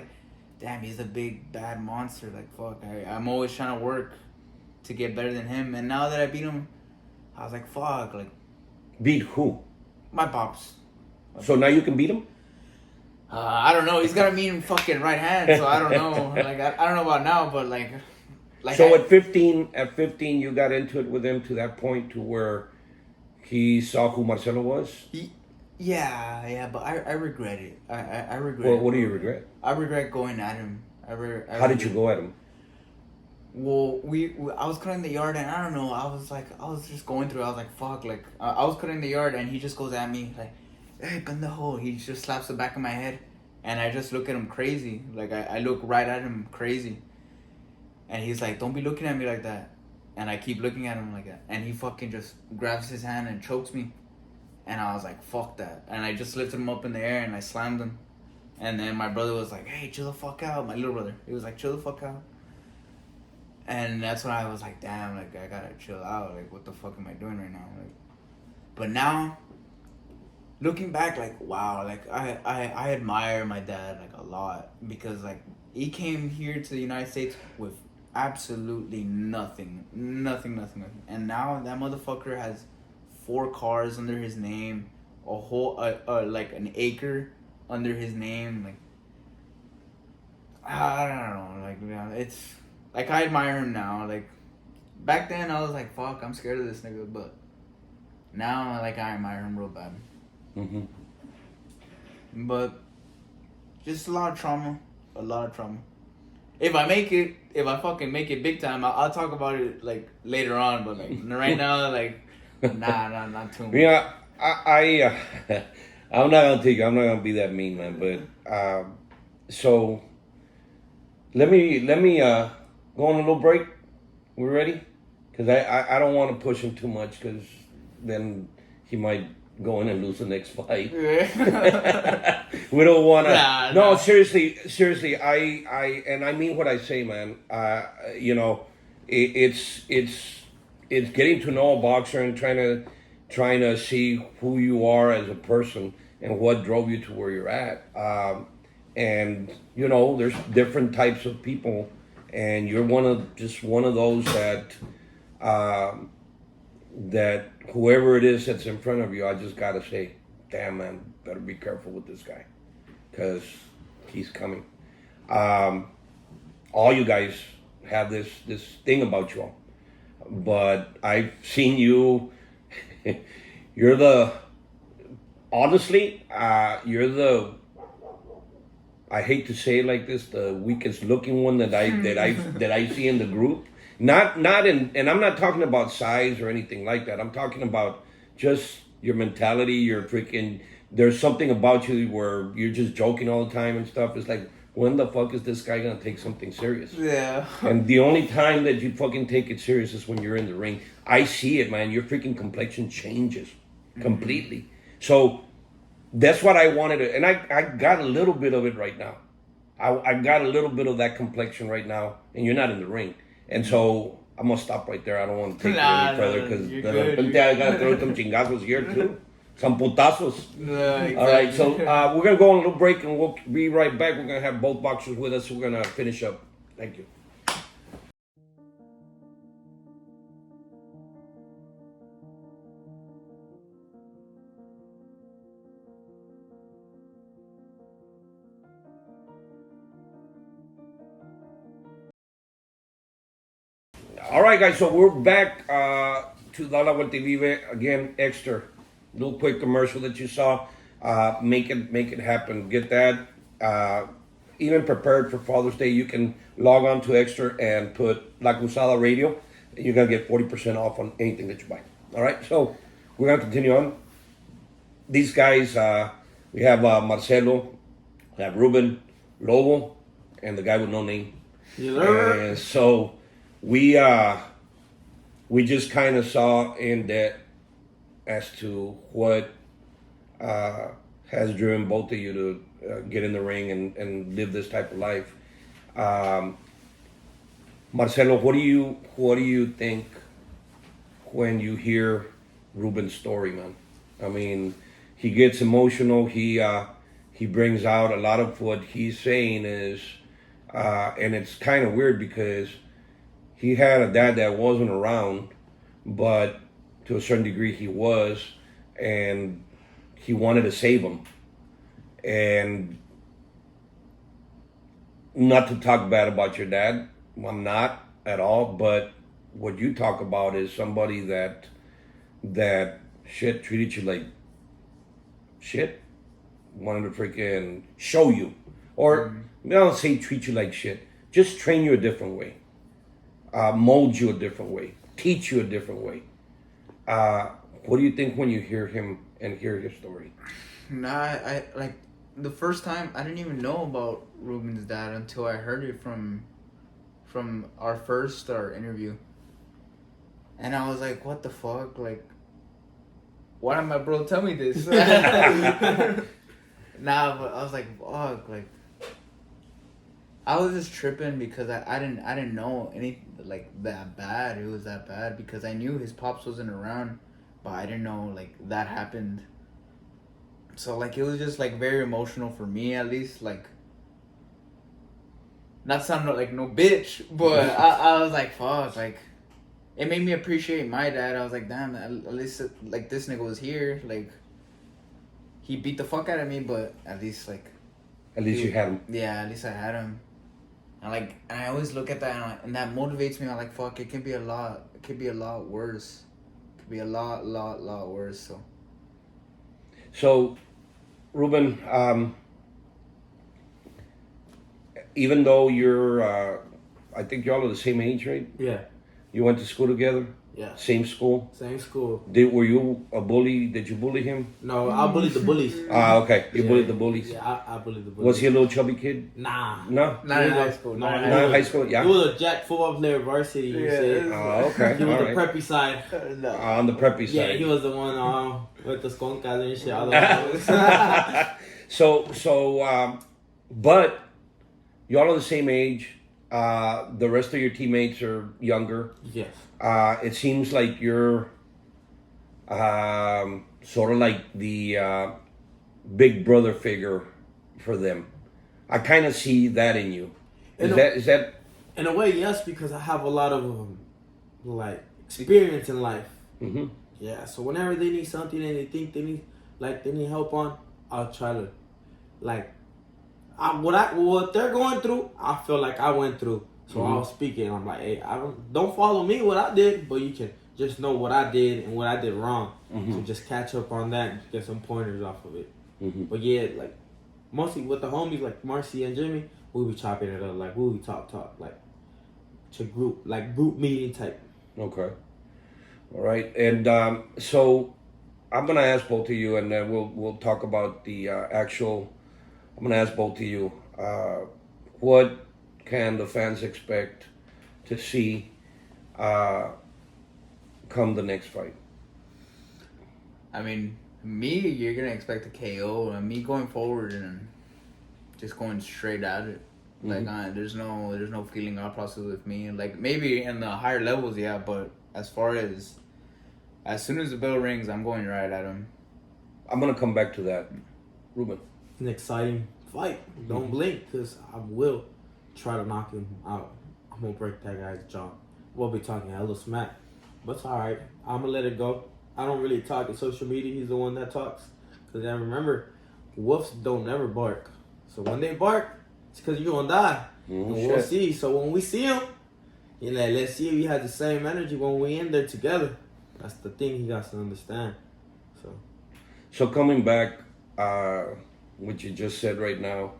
damn, he's a big bad monster, fuck, I'm always trying to work to get better than him, and now that I beat him, I was like, fuck, beat who? My pops. So now you can beat him? I don't know. He's got a mean fucking right hand, so I don't know. I don't know about now, but So at 15, you got into it with him to that point to where he saw who Marcelo was? Yeah, but I regret it. I regret. Well, what do you regret? I regret going at him. How did you go at him? Well, I was cutting the yard, and I don't know. I was just going through. I was like, fuck. I was cutting the yard, and he just goes at me hey, pendejo. He just slaps the back of my head, and I just look at him crazy. I look right at him crazy, and he's like, don't be looking at me like that. And I keep looking at him like that, and he fucking just grabs his hand and chokes me, and I was like, fuck that. And I just lifted him up in the air and I slammed him, and then my brother was like, hey, chill the fuck out. My little brother, he was like, chill the fuck out. And that's when I was like, damn, I gotta chill out. What the fuck am I doing right now? But now, looking back, wow, I admire my dad, a lot. Because, he came here to the United States with absolutely nothing. And now that motherfucker has 4 cars under his name, a whole, an acre under his name. I don't know, it's... I admire him now. Back then I was like, fuck, I'm scared of this nigga. But now, I admire him real bad. Mm-hmm. But just a lot of trauma. If I fucking make it big time, I'll talk about it, later on. But, right now, nah, not too much. Yeah, I'm not gonna be that mean, man. But, so, let me go on a little break. We ready? Because I don't want to push him too much, because then he might go in and lose the next fight. We don't want to. No, seriously. I mean what I say, man. It's getting to know a boxer and trying to see who you are as a person and what drove you to where you're at. And there's different types of people. And you're one of those that whoever it is that's in front of you, I just gotta say, damn, man, better be careful with this guy, because he's coming. All you guys have this thing about you all, but I've seen you. You're I hate to say it like this, the weakest looking one that I see in the group. Not and I'm not talking about size or anything like that. I'm talking about just your mentality, your freaking, there's something about you where you're just joking all the time and stuff. It's like, when the fuck is this guy gonna take something serious? Yeah. And the only time that you fucking take it serious is when you're in the ring. I see it, man. Your freaking complexion changes completely. So that's what I wanted to, and I got a little bit of it right now. I got a little bit of that complexion right now, and you're not in the ring. And so I'm gonna stop right there. I don't want to take it Nah, any further no, because you're de good, repente you're I gotta throw some chingazos here too. Some putazos. Exactly. All right, so we're gonna go on a little break and we'll be right back. We're gonna have both boxers with us. We're gonna finish up. Thank you. All right, guys. So we're back to La La Vuelta y Vive again. Extra, little quick commercial that you saw. Make it happen. Get that. Even prepared for Father's Day, you can log on to Extra and put La Cruzada Radio. You're gonna get 40% off on anything that you buy. All right. So we're gonna continue on. These guys, we have Marcelo, we have Ruben, Lobo, and the guy with no name. And so we just kind of saw in that as to what has driven both of you to get in the ring and live this type of life. Marcelo, what do you think when you hear Ruben's story, man? I mean, he gets emotional. He brings out a lot of what he's saying is, and it's kind of weird because he had a dad that wasn't around, but to a certain degree he was, and he wanted to save him. And not to talk bad about your dad, I'm not at all, but what you talk about is somebody that shit treated you like shit, wanted to freaking show you, or I don't say treat you like shit, just train you a different way, mold you a different way, teach you a different way. What do you think when you hear him and hear his story? Nah, I like the first time I didn't even know about Ruben's dad until I heard it from our interview, and I was like, what the fuck, like, why did my bro tell me this? Nah, but I was like, fuck, like, I was just tripping because I didn't know any like that bad. It was that bad because I knew his pops wasn't around, but I didn't know like that happened. So like it was just like very emotional for me, at least, like, not sounding like no bitch, but I was like, fuck, like, it made me appreciate my dad. I was like, damn, at least like this nigga was here, like, he beat the fuck out of me, but at least like, At least you had him. yeah, at least I had him. And I always look at that and that motivates me. I'm like, fuck, it could be a lot worse. It could be a lot worse. So, Ruben, even though you're, I think y'all are the same age, right? Yeah. You went to school together? Yeah. Same school? Same school. Were you a bully? Did you bully him? No, I bullied the bullies. Okay. You bullied the bullies? Yeah, I bullied the bullies. Was he a little chubby kid? Nah. No? Not in high school. Not in high school, yeah. He was a jack football player, varsity. You say. Okay. He was all the right. preppy side. On the preppy side. Yeah, he was the one with the skunkas and shit. All the But y'all are the same age. The rest of your teammates are younger. Yes. It seems like you're sort of like the big brother figure for them. I kind of see that in you. Is that? In a way, yes, because I have a lot of like experience in life. Mm-hmm. Yeah. So whenever they need something and they think they need help on, I'll try to like. What they're going through, I feel like I went through. So I'll speak it. I'm like, hey, don't follow me what I did, but you can just know what I did and what I did wrong. So just catch up on that and get some pointers off of it. But yeah, like mostly with the homies like Marcy and Jimmy, we'll be chopping it up, like we'll be talk like to group meeting type. Okay. All right, and so I'm gonna ask both of you, and then we'll talk about the actual. I'm gonna ask both of you, what can the fans expect to see come the next fight? I mean, me, you're gonna expect a KO, and me going forward and just going straight at it. Like, there's no feeling out process with me. Like, maybe in the higher levels, yeah, but as soon as the bell rings, I'm going right at him. I'm gonna come back to that, Ruben. It's an exciting fight. Don't blink, because I will try to knock him out. I'm gonna break that guy's jaw. We'll be talking hella smack, but it's all right. I'm gonna let it go. I don't really talk in social media. He's the one that talks. Because I remember, wolves don't never bark. So when they bark, it's because you're gonna die. And we'll see. So when we see him, you're like, let's see if he has the same energy when we in there together. That's the thing he got to understand. So coming back, what you just said right now,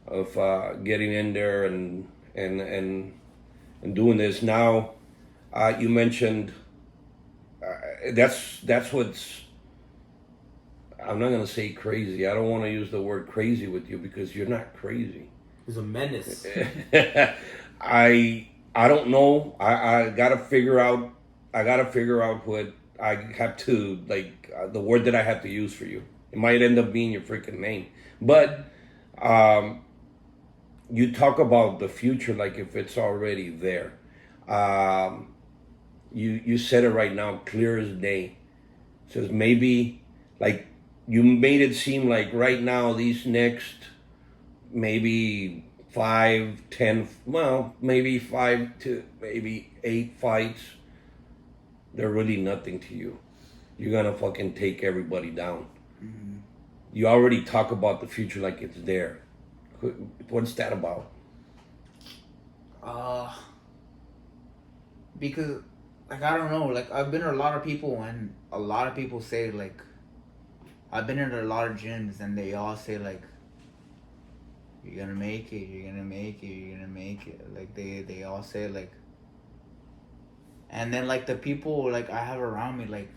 of getting in there and doing this now, you mentioned that's what's. I'm not gonna say crazy. I don't want to use the word crazy with you because you're not crazy. He's a menace. I don't know. I gotta figure out. What I have to the word that I have to use for you. It might end up being your freaking name, but you talk about the future like if it's already there. You said it right now, clear as day. It says maybe like. You made it seem like right now these next maybe 5, 10, well, maybe 5 to maybe 8 fights, they're really nothing to you. You're gonna fucking take everybody down. Mm-hmm. You already talk about the future like it's there. What's that about? Because, like, I don't know, like, I've been to a lot of people and a lot of people say, like, I've been in a lot of gyms and they all say like, you're gonna make it, you're gonna make it, you're gonna make it. Like they all say like, and then like the people like I have around me like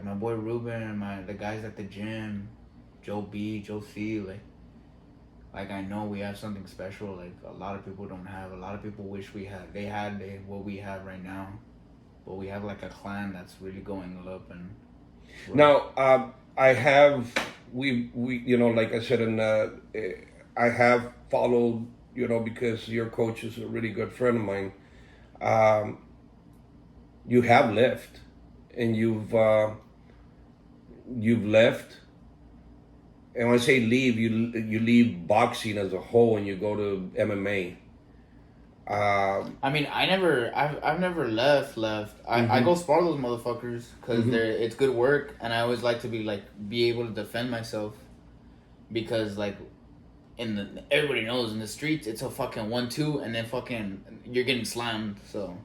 my boy Ruben and the guys at the gym, Joe B, Joe C, like I know we have something special like a lot of people don't have. A lot of people wish they had what we have right now, but we have like a clan that's really going up and. Now, I have we like I said, I have followed because your coach is a really good friend of mine. You have left, and you've left. And when I say leave, you leave boxing as a whole, and you go to MMA. I mean, I've never left. I go spar those motherfuckers because it's good work, and I always like to be able to defend myself, because like everybody knows in the streets it's a fucking 1-2 and then fucking you're getting slammed. So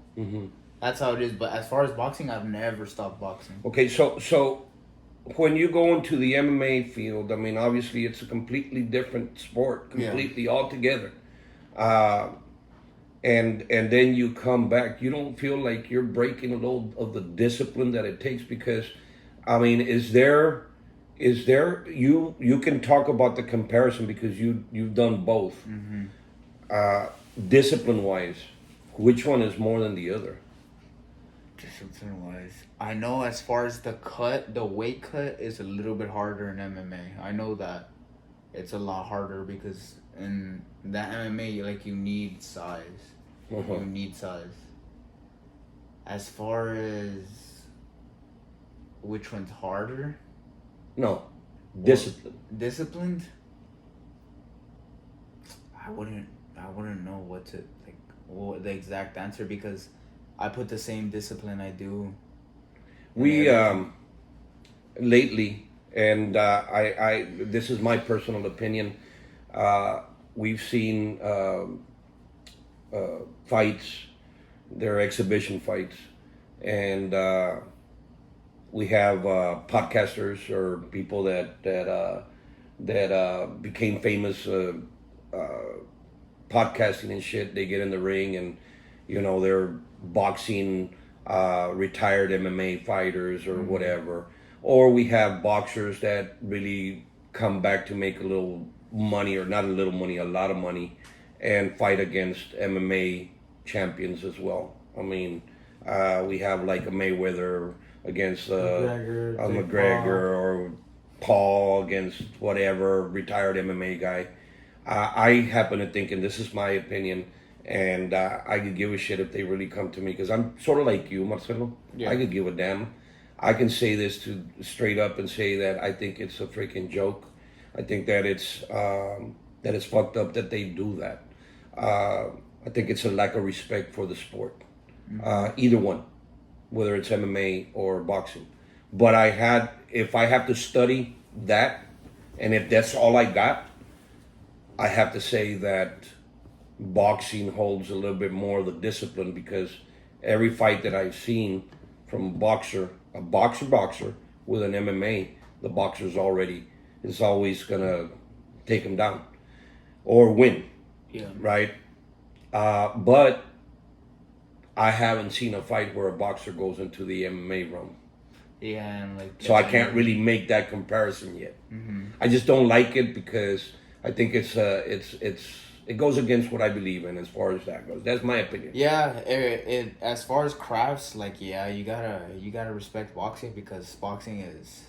that's how it is. But as far as boxing, I've never stopped boxing. Okay, so when you go into the MMA field, I mean, obviously it's a completely different sport, completely altogether. And then you come back, you don't feel like you're breaking a load of the discipline that it takes? Because, I mean, is there you can talk about the comparison because you've done both. Discipline wise, which one is more than the other? Discipline wise, I know as far as the weight cut is a little bit harder in MMA. I know that it's a lot harder because in that MMA, like, you need size. You need size. As far as which one's harder? No, discipline. Disciplined? I wouldn't know what the exact answer, because I put the same discipline I do. We lately, and I this is my personal opinion. We've seen fights, they're exhibition fights, and we have podcasters or people that became famous podcasting and shit. They get in the ring and they're boxing retired MMA fighters or whatever. Or we have boxers that really come back to make a little money, or not a little money, a lot of money, and fight against MMA champions as well. I mean, we have like a Mayweather against a McGregor, or Paul against whatever retired MMA guy. I happen to think, and this is my opinion, and I could give a shit if they really come to me, because I'm sort of like you, Marcelo. Yeah. I could give a damn. I can say this to straight up and say that I think it's a freaking joke. I think that it's fucked up that they do that. I think it's a lack of respect for the sport. Either one, whether it's MMA or boxing. But if I have to study that, and if that's all I got, I have to say that boxing holds a little bit more of the discipline, because every fight that I've seen from a boxer with an MMA, the boxer's is always gonna take him down or win. Yeah. Right? But I haven't seen a fight where a boxer goes into the MMA realm. Yeah, and like. So I can't really make that comparison yet. Mm-hmm. I just don't like it, because I think it goes against what I believe in as far as that goes. That's my opinion. Yeah, as far as crafts, like, yeah, you gotta respect boxing, because boxing is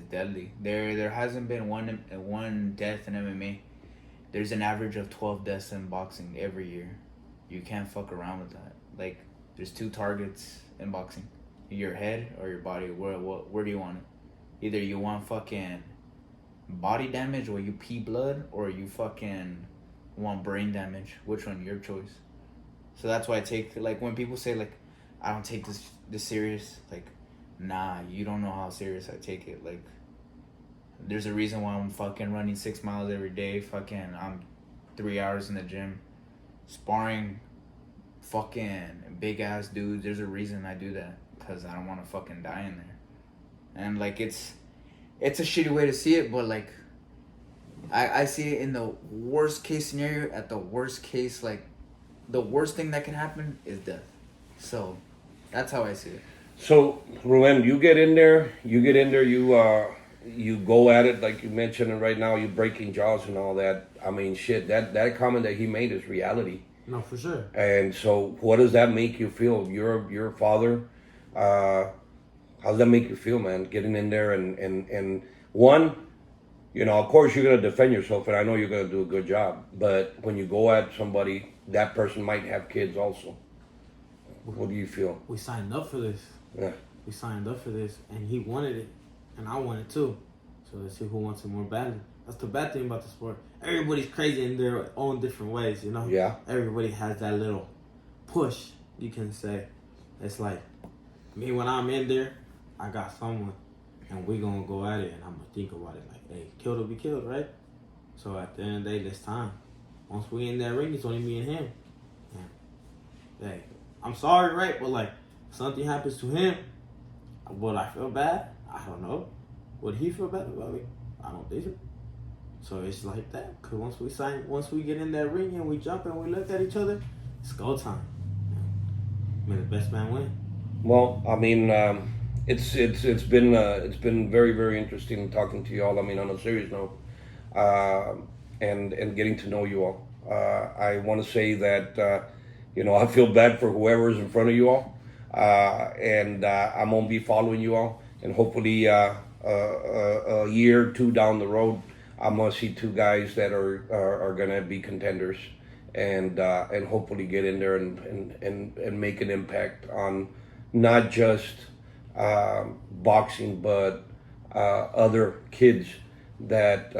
deadly. There hasn't been one death in MMA. There's an average of 12 deaths in boxing every year. You can't fuck around with that. Like, there's 2 targets in boxing: your head or your body. Where do you want it? Either you want fucking body damage where you pee blood, or you fucking want brain damage. Which one? Your choice. So that's why I take, like, when people say, like, I don't take this serious, like, nah, you don't know how serious I take it. Like, there's a reason why I'm fucking running 6 miles every day. Fucking, I'm 3 hours in the gym sparring fucking big ass dudes. There's a reason I do that, because I don't want to fucking die in there. And like, it's a shitty way to see it, but like, I see it in the worst case scenario. At the worst case, like, the worst thing that can happen is death. So that's how I see it. So, Ruben, you get in there, you go at it like you mentioned, and right now you're breaking jaws and all that. I mean, shit, that comment that he made is reality. No, for sure. And so, what does that make you feel? You're a father. How does that make you feel, man? Getting in there and one, of course you're gonna defend yourself, and I know you're gonna do a good job. But when you go at somebody, that person might have kids also. What do you feel? We signed up for this. Yeah. We signed up for this, and he wanted it, and I want it too. So let's see who wants it more badly. That's the bad thing about the sport. Everybody's crazy in their own different ways, Yeah. Everybody has that little push, you can say. It's like, me, when I'm in there, I got someone, and we gonna go at it, and I'm gonna think about it like, hey, killed will be killed, right? So at the end of the day, this time, once we in that ring, it's only me and him. And, hey, I'm sorry, right? But like, if something happens to him, would I feel bad? I don't know. Would he feel bad about me? I don't think so. So it's like that. Cause once we get in that ring and we jump and we look at each other, it's go time. May the best man win. Well, I mean, it's been very, very interesting talking to you all. I mean, on a serious note, and getting to know you all. I want to say that I feel bad for whoever's in front of you all, and I'm gonna be following you all, and hopefully a year or 2 down the road, I'm gonna see 2 guys that are gonna be contenders, and hopefully get in there and make an impact on not just boxing, but other kids that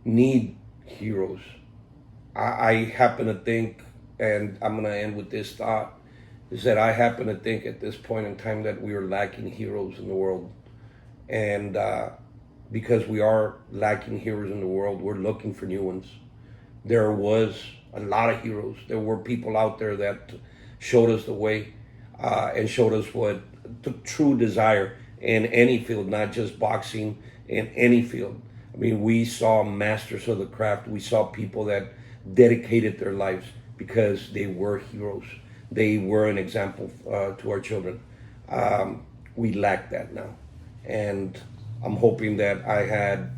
need heroes. I happen to think, and I'm gonna end with this thought, is that I happen to think at this point in time that we are lacking heroes in the world, and because we are lacking heroes in the world, we're looking for new ones. There was a lot of heroes. There were people out there that showed us the way, and showed us what the true desire in any field, not just boxing, in any field. I mean, we saw masters of the craft. We saw people that dedicated their lives because they were heroes. They were an example to our children. We lack that now. And I'm hoping that I had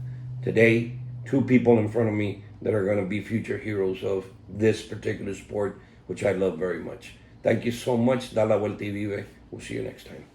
today 2 people in front of me that are going to be future heroes of this particular sport, which I love very much. Thank you so much. Da la vuelta y vive. We'll see you next time.